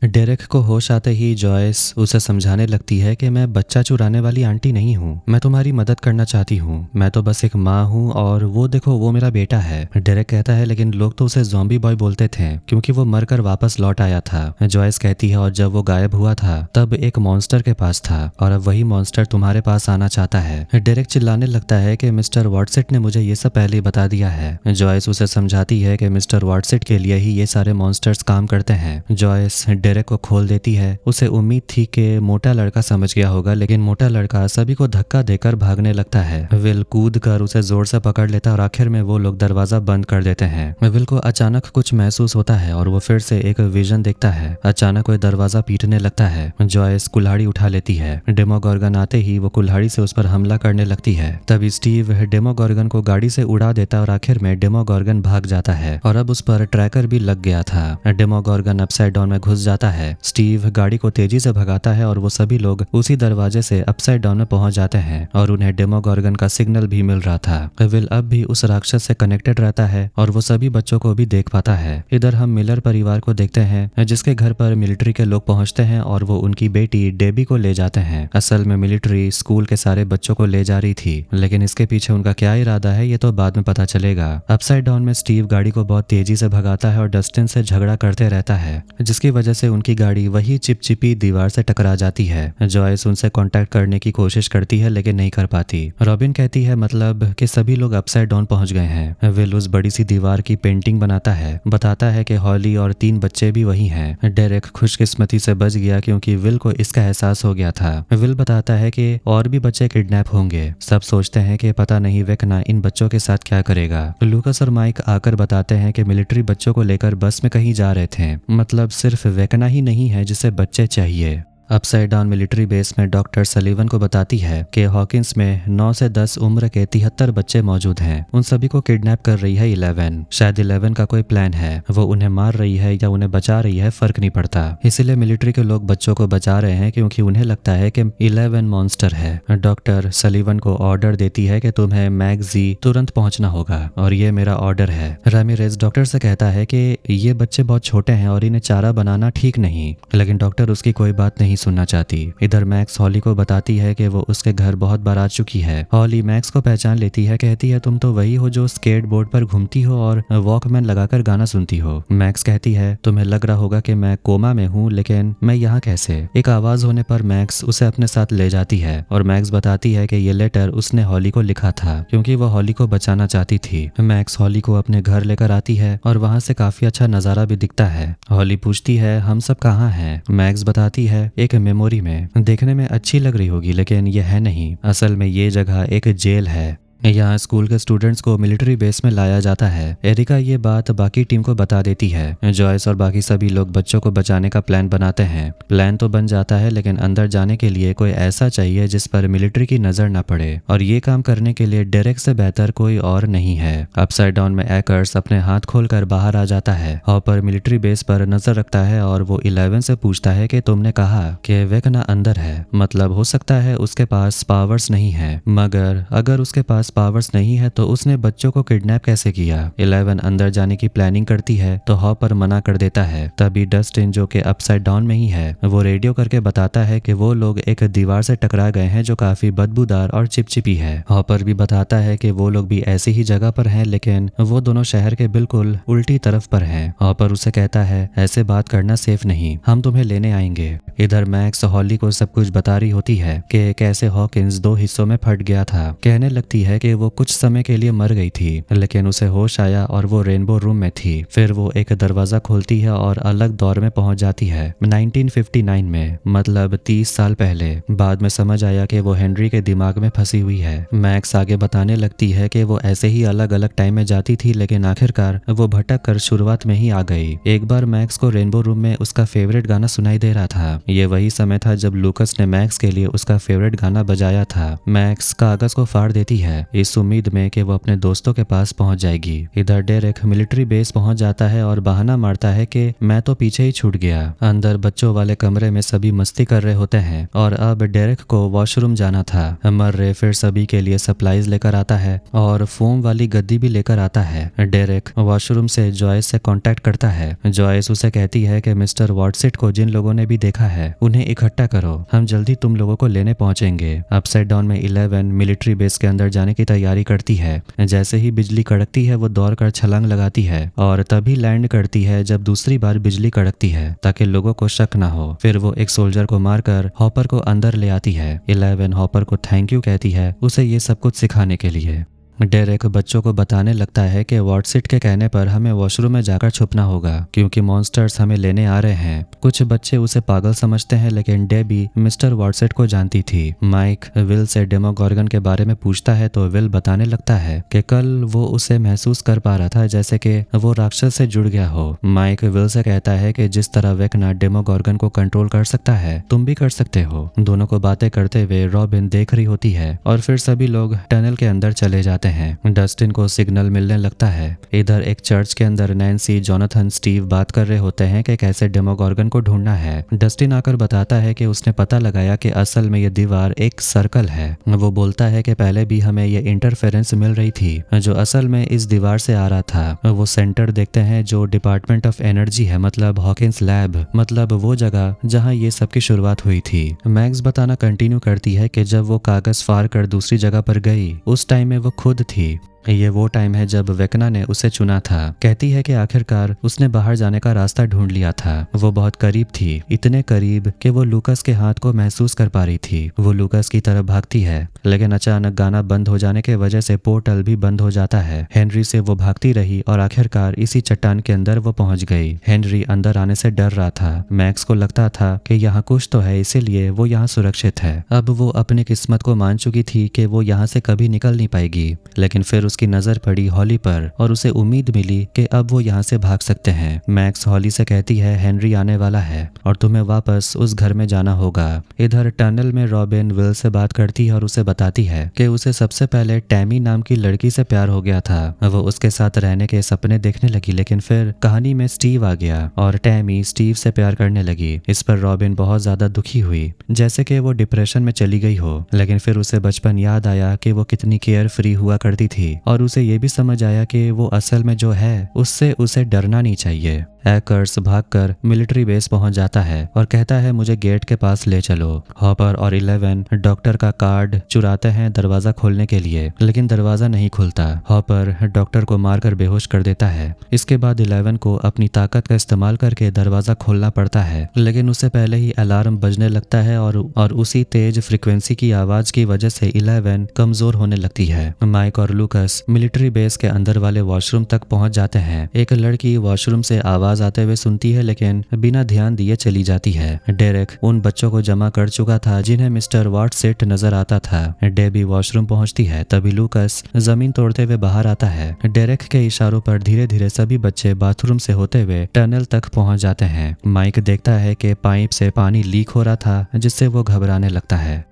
डेरेक को होश आते ही जॉयस उसे समझाने लगती है कि मैं बच्चा चुराने वाली आंटी नहीं हूँ, मैं तुम्हारी मदद करना चाहती हूँ, मैं तो बस एक माँ हूँ और वो देखो वो मेरा बेटा है। डेरेक कहता है लेकिन लोग तो उसे ज़ॉम्बी बॉय बोलते थे क्योंकि वो मरकर वापस लौट आया था। जॉयस कहती है और जब वो गायब हुआ था तब एक मॉन्स्टर के पास था और अब वही मॉन्स्टर तुम्हारे पास आना चाहता है। डेरेक चिल्लाने लगता है कि मिस्टर वॉटसेट ने मुझे ये सब पहले ही बता दिया है। जॉयस उसे समझाती है कि मिस्टर वॉटसेट के लिए ही ये सारे मॉन्स्टर्स काम करते हैं। जॉयस डेरेक को खोल देती है। उसे उम्मीद थी कि मोटा लड़का समझ गया होगा, लेकिन मोटा लड़का सभी को धक्का देकर भागने लगता है। विल कूद कर उसे जोर से पकड़ लेता है और आखिर में वो लोग दरवाजा बंद कर देते हैं। विल को अचानक कुछ महसूस होता है और वो फिर से एक विजन देखता है। अचानक कोई दरवाजा पीटने लगता है। जॉयस कुल्हाड़ी उठा लेती है। डेमोगोर्गन आते ही वो कुल्हाड़ी से उस पर हमला करने लगती है। तभी स्टीव डेमोगोर्गन को गाड़ी से उड़ा देता है और आखिर में डेमोगोर्गन भाग जाता है और अब उस पर ट्रैकर भी लग गया था। डेमोगोर्गन अपसाइड डाउन में घुस जाता है। स्टीव गाड़ी को तेजी से भगाता है और वो सभी लोग उसी दरवाजे से अपसाइड डाउन में पहुंच जाते हैं और उन्हें डेमोगोर्गन का सिग्नल भी मिल रहा था। विल अब भी उस राक्षस से कनेक्टेड रहता है और वो सभी बच्चों को भी देख पाता है। इधर हम मिलर परिवार को देखते हैं जिसके घर पर मिलिट्री के लोग पहुंचते हैं और वो उनकी बेटी डेबी को ले जाते हैं। असल में मिलिट्री स्कूल के सारे बच्चों को ले जा रही थी, लेकिन इसके पीछे उनका क्या इरादा है ये तो बाद में पता चलेगा। अपसाइड डाउन में स्टीव गाड़ी को बहुत तेजी से भगाता है और डस्टिन से झगड़ा करते रहता है, जिसकी वजह से उनकी गाड़ी वही चिपचिपी दीवार से टकरा जाती है। जॉयस उनसे कांटेक्ट करने की कोशिश करती है लेकिन नहीं कर पाती। रॉबिन कहती है मतलब कि सभी लोग अपसाइड डाउन पहुंच गए हैं। विल उस बड़ी सी दीवार की पेंटिंग बनाता है, बताता है कि हॉली और 3 बच्चे भी वही हैं। डेरेक खुशकिस्मती से बच गया क्योंकि विल को इसका एहसास हो गया था। विल बताता है कि और भी बच्चे किडनैप होंगे। सब सोचते हैं कि पता नहीं वेकना इन बच्चों के साथ क्या करेगा। लूकास और माइक आकर बताते हैं कि मिलिट्री बच्चों को लेकर बस में कहीं जा रहे थे, मतलब सिर्फ वेकना वेकना ही नहीं है जिसे बच्चे चाहिए। अपसाइड डाउन मिलिट्री बेस में डॉक्टर सलीवन को बताती है कि हॉकिंस में 9 से 10 उम्र के 73 बच्चे मौजूद हैं। उन सभी को किडनैप कर रही है 11। शायद 11 का कोई प्लान है, वो उन्हें मार रही है या उन्हें बचा रही है, फर्क नहीं पड़ता। इसीलिए मिलिट्री के लोग बच्चों को बचा रहे हैं क्योंकि उन्हें लगता है कि 11 मॉन्स्टर है। डॉक्टर सलीवन को ऑर्डर देती है कि तुम्हें मैगजी तुरंत पहुंचना होगा और ये मेरा ऑर्डर है। रामिरेज डॉक्टर से कहता है कि ये बच्चे बहुत छोटे हैं और इन्हें चारा बनाना ठीक नहीं, लेकिन डॉक्टर उसकी कोई बात नहीं सुनना चाहती। इधर मैक्स हॉली को बताती है कि वो उसके घर बहुत बार आ चुकी है। हॉली मैक्स को पहचान लेती है, कहती है तुम तो वही हो जो स्केट बोर्ड पर घूमती हो और वॉकमैन लगाकर गाना सुनती हो। मैक्स कहती है तुम्हें लग रहा होगा कि मैं कोमा में हूँ, लेकिन मैं यहाँ कैसे। एक आवाज होने पर मैक्स उसे अपने साथ ले जाती है और मैक्स बताती है कि ये लेटर उसने हॉली को लिखा था क्योंकि वो हॉली को बचाना चाहती थी। मैक्स हॉली को अपने घर लेकर आती है और वहाँ से काफी अच्छा नजारा भी दिखता है। हॉली पूछती है हम सब कहाँ हैं। मैक्स बताती है एक मेमोरी में। देखने में अच्छी लग रही होगी लेकिन यह है नहीं, असल में ये जगह एक जेल है। यहाँ स्कूल के स्टूडेंट्स को मिलिट्री बेस में लाया जाता है। एरिका ये बात बाकी टीम को बता देती है। जॉयस और बाकी सभी लोग बच्चों को बचाने का प्लान बनाते हैं। प्लान तो बन जाता है लेकिन अंदर जाने के लिए कोई ऐसा चाहिए जिस पर मिलिट्री की नजर न पड़े, और ये काम करने के लिए डेरेक से बेहतर कोई और नहीं है। अपसाइड डाउन में एकर्स अपने हाथ खोलकर बाहर आ जाता है। हॉपर मिलिट्री बेस पर नजर रखता है और वो 11 से पूछता है कि तुमने कहा कि वेकना अंदर है, मतलब हो सकता है उसके पास पावर्स नहीं है, मगर अगर उसके पास पावर्स नहीं है तो उसने बच्चों को किडनैप कैसे किया। 11 अंदर जाने की प्लानिंग करती है तो हॉपर मना कर देता है। तभी डस्टिन जो कि अपसाइड डाउन में ही है वो रेडियो करके बताता है कि वो लोग एक दीवार से टकरा गए हैं जो काफी बदबूदार और चिपचिपी है। हॉपर भी बताता है कि वो लोग भी ऐसी ही जगह पर हैं लेकिन वो दोनों शहर के बिल्कुल उल्टी तरफ पर हैं। हॉपर उसे कहता है ऐसे बात करना सेफ नहीं, हम तुम्हें लेने आएंगे। इधर मैक्स हॉली को सब कुछ बता रही होती है कि कैसे हॉकिंस 2 हिस्सों में फट गया था। कहने लगती है कि वो कुछ समय के लिए मर गई थी लेकिन उसे होश आया और वो रेनबो रूम में थी। फिर वो एक दरवाजा खोलती है और अलग दौर में पहुंच जाती है 1959 में, मतलब 30 साल पहले। बाद में समझ आया कि वो हेनरी के दिमाग में फंसी हुई है। मैक्स आगे बताने लगती है कि वो ऐसे ही अलग अलग टाइम में जाती थी लेकिन आखिरकार वो भटक कर शुरुआत में ही आ गई। एक बार मैक्स को रेनबो रूम में उसका फेवरेट गाना सुनाई दे रहा था। ये वही समय था जब लूकस ने मैक्स के लिए उसका फेवरेट गाना बजाया था। मैक्स कागज को फाड़ देती है इस उम्मीद में कि वो अपने दोस्तों के पास पहुंच जाएगी। इधर डेरेक मिलिट्री बेस पहुंच जाता है और बहाना मारता है कि मैं तो पीछे ही छूट गया। अंदर बच्चों वाले कमरे में सभी मस्ती कर रहे होते हैं और अब डेरेक को वॉशरूम जाना था। मर्रे फिर सभी के लिए सप्लाईज लेकर आता है और फोम वाली गद्दी भी लेकर आता है। डेरेक वॉशरूम से जॉयस से कांटेक्ट करता है। जॉयस उसे कहती है कि मिस्टर वॉटसिट को जिन लोगों ने भी देखा है उन्हें इकट्ठा करो, हम जल्दी तुम लोगों को लेने पहुंचेंगे। अपसाइड डाउन में 11 मिलिट्री बेस के अंदर जाने की तैयारी करती है। जैसे ही बिजली कड़कती है वो दौड़कर छलांग लगाती है और तभी लैंड करती है जब दूसरी बार बिजली कड़कती है ताकि लोगों को शक ना हो। फिर वो एक सोल्जर को मारकर हॉपर को अंदर ले आती है। 11 हॉपर को थैंक यू कहती है उसे ये सब कुछ सिखाने के लिए। डेरेक बच्चों को बताने लगता है कि वॉटसिट के कहने पर हमें वॉशरूम में जाकर छुपना होगा क्योंकि मॉन्स्टर्स हमें लेने आ रहे हैं। कुछ बच्चे उसे पागल समझते हैं लेकिन डेबी मिस्टर वॉटसिट को जानती थी। माइक विल से डेमोगॉर्गन के बारे में पूछता है तो विल बताने लगता है कि कल वो उसे महसूस कर पा रहा था जैसे कि वो राक्षस से जुड़ गया हो। माइक विल से कहता है कि जिस तरह वेकना डेमोगॉर्गन को कंट्रोल कर सकता है तुम भी कर सकते हो। दोनों को बातें करते हुए रॉबिन देख रही होती है और फिर सभी लोग टनल के अंदर चले जाते हैं। डस्टिन को सिग्नल मिलने लगता है। इधर एक चर्च के अंदर नैन्सी, जोनाथन, स्टीव बात कर रहे होते हैं कि कैसे डेमोगॉर्गन को ढूंढना है। डस्टिन आकर बताता है कि उसने पता लगाया कि असल में ये दीवार एक सर्कल है। वो बोलता है कि पहले भी हमें ये इंटरफेरेंस मिल रही थी जो असल में इस दीवार से आ रहा था। वो सेंटर देखते हैं जो डिपार्टमेंट ऑफ एनर्जी है, मतलब हॉकिंस लैब, मतलब वो जगह जहाँ ये सब की शुरुआत हुई थी। मैक्स बताना कंटिन्यू करती है कि जब वो कागज फाड़ कर दूसरी जगह पर गई उस टाइम में वो खुद थी। ये वो टाइम है जब वेकना ने उसे चुना था। कहती है कि आखिरकार उसने बाहर जाने का रास्ता ढूंढ लिया था। वो बहुत करीब थी, इतने करीब कि वो लूकस के हाथ को महसूस कर पा रही थी। वो लूकस की तरफ भागती है लेकिन अचानक गाना बंद हो जाने के वजह से पोर्टल भी बंद हो जाता है। हेनरी से वो भागती रही और आखिरकार इसी चट्टान के अंदर वो पहुंच गई। हेनरी अंदर आने से डर रहा था। मैक्स को लगता था कि यहाँ कुछ तो है इसीलिए वो यहाँ सुरक्षित है। अब वो अपनी किस्मत को मान चुकी थी कि वो यहाँ से कभी निकल नहीं पाएगी, लेकिन फिर उसकी नजर पड़ी हॉली पर और उसे उम्मीद मिली कि अब वो यहाँ से भाग सकते हैं। मैक्स हॉली से कहती है हेनरी आने वाला है और तुम्हें वापस उस घर में जाना होगा। इधर टनल में रॉबिन विल से बात करती है और उसे बताती है कि उसे सबसे पहले टैमी नाम की लड़की से प्यार हो गया था। वो उसके साथ रहने के सपने देखने लगी, लेकिन फिर कहानी में स्टीव आ गया और टैमी स्टीव से प्यार करने लगी। इस पर रॉबिन बहुत ज्यादा दुखी हुई, जैसे कि वो डिप्रेशन में चली गई हो। लेकिन फिर उसे बचपन याद आया कि वो कितनी केयर फ्री हुआ करती थी और उसे ये भी समझ आया कि वो असल में जो है उससे उसे डरना नहीं चाहिए। हैकर्स भागकर मिलिट्री बेस पहुंच जाता है और कहता है मुझे गेट के पास ले चलो। हॉपर और 11 डॉक्टर का कार्ड चुराते हैं दरवाजा खोलने के लिए, लेकिन दरवाजा नहीं खुलता। हॉपर डॉक्टर को मारकर बेहोश कर देता है। इसके बाद 11 को अपनी ताकत का इस्तेमाल करके दरवाजा खोलना पड़ता है, लेकिन उससे पहले ही अलार्म बजने लगता है और उसी तेज फ्रिक्वेंसी की आवाज की वजह से 11 कमजोर होने लगती है। माइक और लूकस मिलिट्री बेस के अंदर वाले वॉशरूम तक पहुंच जाते हैं। एक लड़की वॉशरूम से आवाज आते हुए सुनती है, लेकिन बिना ध्यान दिए चली जाती है। डेरेक उन बच्चों को जमा कर चुका था जिन्हें मिस्टर वाटसेट नजर आता था। डेबी वॉशरूम पहुंचती है, तभी लूकस जमीन तोड़ते हुए बाहर आता है। डेरेक के इशारों पर धीरे धीरे सभी बच्चे बाथरूम से होते हुए टनल तक पहुंच जाते हैं। माइक देखता है कि पाइप से पानी लीक हो रहा था, जिससे वो घबराने लगता है।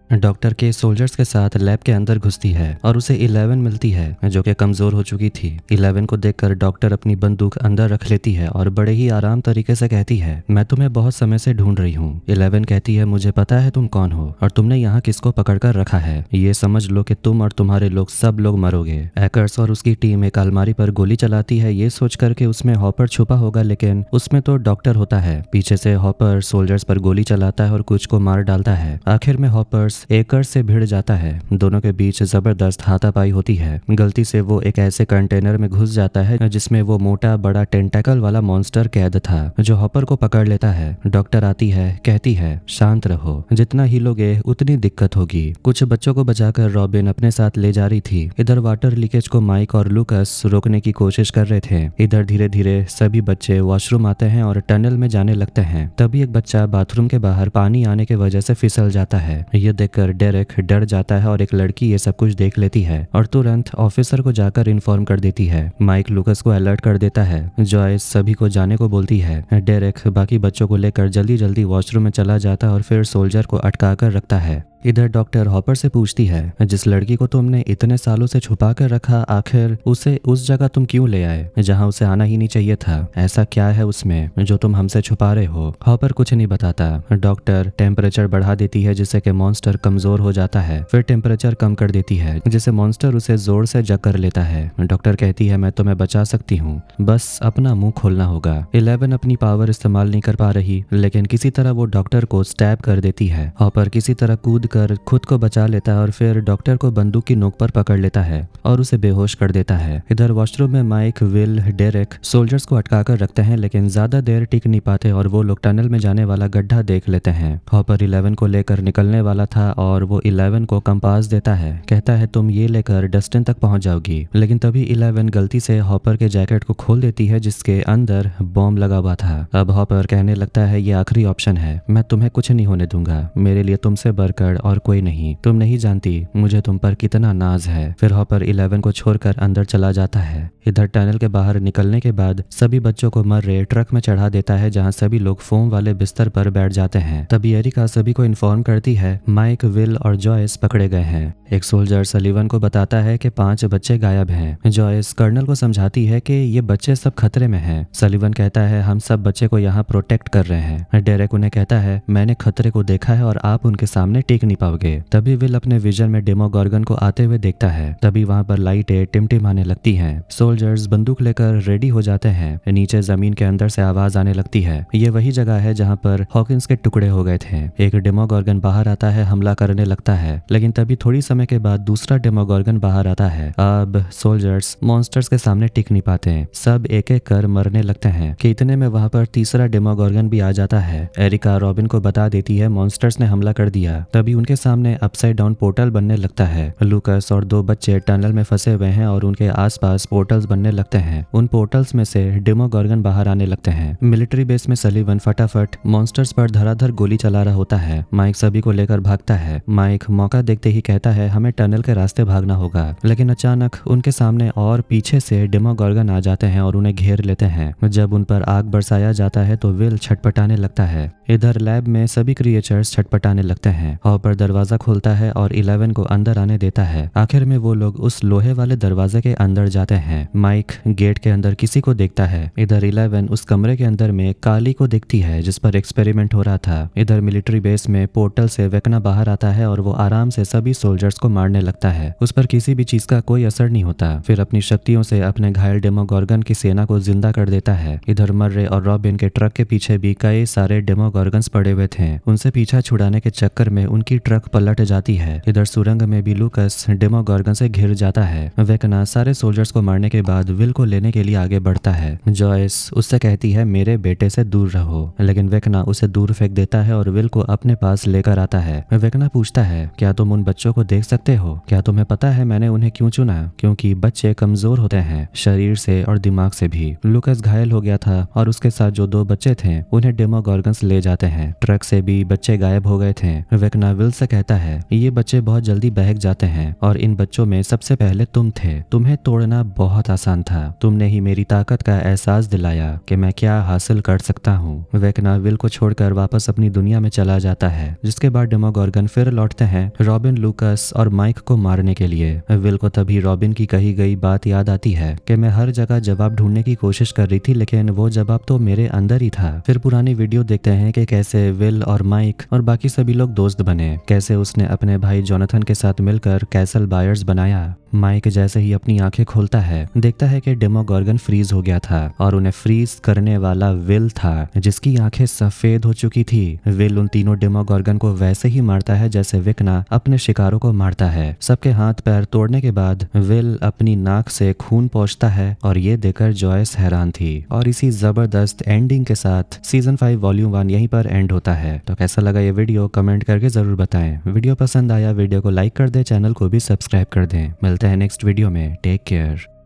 डॉक्टर के सोल्जर्स के साथ लैब के अंदर घुसती है और उसे 11 मिलती है, जो कि कमजोर हो चुकी थी। 11 को देखकर डॉक्टर अपनी बंदूक अंदर रख लेती है और बड़े ही आराम तरीके से कहती है मैं तुम्हें बहुत समय से ढूंढ रही हूँ। 11 कहती है मुझे पता है तुम कौन हो और तुमने यहाँ किसको पकड़कर रखा है। ये समझ लो कि तुम और तुम्हारे लोग सब लोग मरोगे। हैकर्स और उसकी टीम एक अलमारी पर गोली चलाती है, ये सोचकर के उसमें हॉपर छुपा होगा, लेकिन उसमें तो डॉक्टर होता है। पीछे से हॉपर सोल्जर्स पर गोली चलाता है और कुछ को मार डालता है। आखिर में हॉपर्स एकर्स से भिड़ जाता है। दोनों के बीच जबरदस्त हाथापाई होती है। गलती से वो एक ऐसे कंटेनर में घुस जाता है जिसमें वो मोटा बड़ा टेंटाकल वाला मॉन्स्टर कैद था, जो हॉपर को पकड़ लेता है। डॉक्टर आती है, कहती है शांत रहो, जितना हिलोगे उतनी दिक्कत होगी। कुछ बच्चों को बचाकर रॉबिन अपने साथ ले जा रही थी। इधर वाटर लीकेज को माइक और लूकस रोकने की कोशिश कर रहे थे। इधर धीरे धीरे सभी बच्चे वॉशरूम आते हैं और टनल में जाने लगते हैं। तभी एक बच्चा बाथरूम के बाहर पानी आने की वजह से फिसल जाता है। ये देखकर डेरेक डर जाता है और एक लड़की ये सब कुछ देख लेती है और तुरंत ऑफिसर को जाकर इन्फॉर्म कर देती है। माइक लूकस को अलर्ट कर देता है। जॉयस सभी को जाने को बोलती है। डेरेक बाकी बच्चों को लेकर जल्दी जल्दी वॉशरूम में चला जाता है और फिर सोल्जर को अटका कर रखता है। इधर डॉक्टर हॉपर से पूछती है जिस लड़की को तुमने इतने सालों से छुपा कर रखा, आखिर उसे उस जगह तुम क्यों ले आए जहां उसे आना ही नहीं चाहिए था? ऐसा क्या है उसमें जो तुम हमसे छुपा रहे हो? हॉपर कुछ नहीं बताता। डॉक्टर टेम्परेचर बढ़ा देती है जिससे कि मॉन्स्टर कमजोर हो जाता है। फिर टेम्परेचर कम कर देती है जिससे मॉन्स्टर उसे जोर से जकड़ लेता है। डॉक्टर कहती है मैं तुम्हें बचा सकती हूँ, बस अपना मुंह खोलना होगा। 11 अपनी पावर इस्तेमाल नहीं कर पा रही, लेकिन किसी तरह वो डॉक्टर को स्टैब कर देती है। हॉपर किसी तरह कूद कर खुद को बचा लेता है और फिर डॉक्टर को बंदूक की नोक पर पकड़ लेता है और उसे बेहोश कर देता है। इधर वॉशरूम में माइक, विल, डेरेक सोल्जर्स को अटका कर रखते हैं, लेकिन ज्यादा देर टिक नहीं पाते और वो लोग टनल में जाने वाला गड्ढा देख लेते हैं। हॉपर 11 को लेकर निकलने वाला था और वो 11 को कंपास देता है, कहता है तुम ये लेकर डस्टिन तक पहुंच जाओगी। लेकिन तभी 11 गलती से हॉपर के जैकेट को खोल देती है जिसके अंदर बॉम्ब लगा हुआ था। अब हॉपर कहने लगता है ये आखिरी ऑप्शन है, मैं तुम्हें कुछ नहीं होने दूंगा, मेरे लिए तुमसे बढ़कर और कोई नहीं, तुम नहीं जानती मुझे तुम पर कितना नाज है। फिर हॉपर 11 को छोड़कर अंदर चला जाता है। इधर टनल के बाहर निकलने के बाद सभी बच्चों को मर रहे ट्रक में चढ़ा देता है, जहां सभी लोग फोम वाले बिस्तर पर बैठ जाते हैं। तभी एरिका सभी को इन्फॉर्म करती है माइक, विल और जॉयस पकड़े गए हैं। एक सोल्जर सलीवन को बताता है कि 5 बच्चे गायब हैं। जॉयस कर्नल को समझाती है कि ये बच्चे सब खतरे में हैं। सलीवन कहता है हम सब बच्चे को यहाँ प्रोटेक्ट कर रहे हैं। डेरेक उन्हें कहता है मैंने खतरे को देखा है और आप उनके सामने टिक नहीं पाओगे। तभी विल अपने विजन में डेमोगॉर्गन को आते हुए देखता है। तभी वहां पर लाइटें टिमटिमाने लगती हैं। सोल्जर्स बंदूक लेकर रेडी हो जाते हैं। नीचे जमीन के अंदर से आवाज आने लगती है। ये वही जगह है जहां पर हॉकिंस के टुकड़े हो गए थे। एक डेमोगॉर्गन बाहर आता है, हमला करने लगता है, लेकिन तभी थोड़ी समय के बाद दूसरा डेमोगॉर्गन बाहर आता है। अब सोल्जर्स मॉन्स्टर्स के सामने टिक नहीं पाते, सब एक एक कर मरने लगते हैं कि इतने में वहां पर तीसरा डेमोगॉर्गन भी आ जाता है। एरिका रॉबिन को बता देती है मॉन्स्टर्स ने हमला कर दिया। तभी उनके सामने अपसाइड डाउन पोर्टल बनने लगता है। लूकस और दो बच्चे टनल में फंसे हुए हैं और उनके आसपास पोर्टल्स बनने लगते हैं। उन पोर्टल्स में से डेमोगॉर्गन बाहर आने लगते हैं। मिलिट्री बेस में सलीवन फटाफट मॉन्स्टर्स पर धड़ाधड़ गोली चला रहा होता है। माइक सभी को लेकर भागता है। माइक मौका देखते ही कहता है हमें टनल के रास्ते भागना होगा, लेकिन अचानक उनके सामने और पीछे से डेमोगॉर्गन आ जाते हैं और उन्हें घेर लेते हैं। जब उन पर आग बरसाया जाता है तो विल छटपटाने लगता है। इधर लैब में सभी क्रिएचर्स छटपटाने लगते हैं। हॉपर दरवाजा खोलता है और 11 को अंदर आने देता है। आखिर में वो लोग उस लोहे वाले दरवाजे के अंदर जाते हैं। माइक गेट के अंदर किसी को देखता है। इधर 11 उस कमरे के अंदर में काली को देखती है जिस पर एक्सपेरिमेंट हो रहा था। इधर मिलिट्री बेस में पोर्टल से वेकना बाहर आता है और वो आराम से सभी सोल्जर्स को मारने लगता है। उस पर किसी भी चीज का कोई असर नहीं होता। फिर अपनी शक्तियों से अपने घायल डेमोगॉर्गन की सेना को जिंदा कर देता है। इधर मर्रे और रॉबिन के ट्रक के पीछे भी कई सारे डेमोगॉर्गन्स पड़े हुए थे। उनसे पीछा छुड़ाने के चक्कर में उनकी ट्रक पलट जाती है। इधर सुरंग में भी लूकस डेमोगॉर्गन से घिर जाता है। वेकना सारे सोल्जर्स को मारने के बाद विल को लेने के लिए आगे बढ़ता है। जॉयस उससे कहती है मेरे बेटे से दूर रहो, लेकिन वेकना उसे दूर फेंक देता है और विल को अपने पास लेकर आता है। वेकना पूछता है क्या तुम उन बच्चों को देख सकते हो? क्या तुम्हें पता है मैंने उन्हें क्यों चुना? क्योंकि बच्चे कमजोर होते हैं, शरीर से और दिमाग से भी। लूकस घायल हो गया था और उसके साथ जो दो बच्चे थे उन्हें डेमोगॉर्गन्स ले जाते हैं। ट्रक से भी बच्चे गायब हो गए थे। वेकना विल से कहता है ये बच्चे बहुत जल्दी बहक जाते हैं और इन बच्चों में सबसे पहले तुम थे। तुम्हें तोड़ना बहुत आसान था। तुमने ही मेरी ताकत का एहसास दिलाया कि मैं क्या हासिल कर सकता हूँ। वेकना विल को छोड़कर वापस अपनी दुनिया में चला जाता है, जिसके बाद डेमोगॉर्गन फिर लौटते हैं रॉबिन, लूकस और माइक को मारने के लिए। विल को तभी रॉबिन की कही गई बात याद आती है कि मैं हर जगह जवाब ढूंढने की कोशिश कर रही थी, लेकिन वो जवाब तो मेरे अंदर ही था। फिर पुरानी वीडियो देखते हैं कि कैसे विल और माइक और बाकी सभी लोग दोस्त बने, कैसे उसने अपने भाई जोनाथन के साथ मिलकर कैसल बायर्स बनाया। माइक जैसे ही अपनी आंखें खोलता है देखता है कि डेमोगॉर्गन फ्रीज हो गया था और उन्हें फ्रीज करने वाला विल था, जिसकी आंखें सफेद हो चुकी थी। विल उन तीनों डेमोगॉर्गन को वैसे ही मारता है जैसे वेकना अपने शिकारों को मारता है। सबके हाथ पैर तोड़ने के बाद विल अपनी नाक से खून पोंछता है और ये देखकर जॉयस हैरान थी। और इसी जबरदस्त एंडिंग के साथ सीजन 5 वॉल्यूम 1 यहीं पर एंड होता है। तो कैसा लगा ये वीडियो कमेंट करके जरूर बताएं। वीडियो पसंद आया वीडियो को लाइक कर दें, चैनल को भी सब्सक्राइब कर दें। मिलते हैं नेक्स्ट वीडियो में। Take care.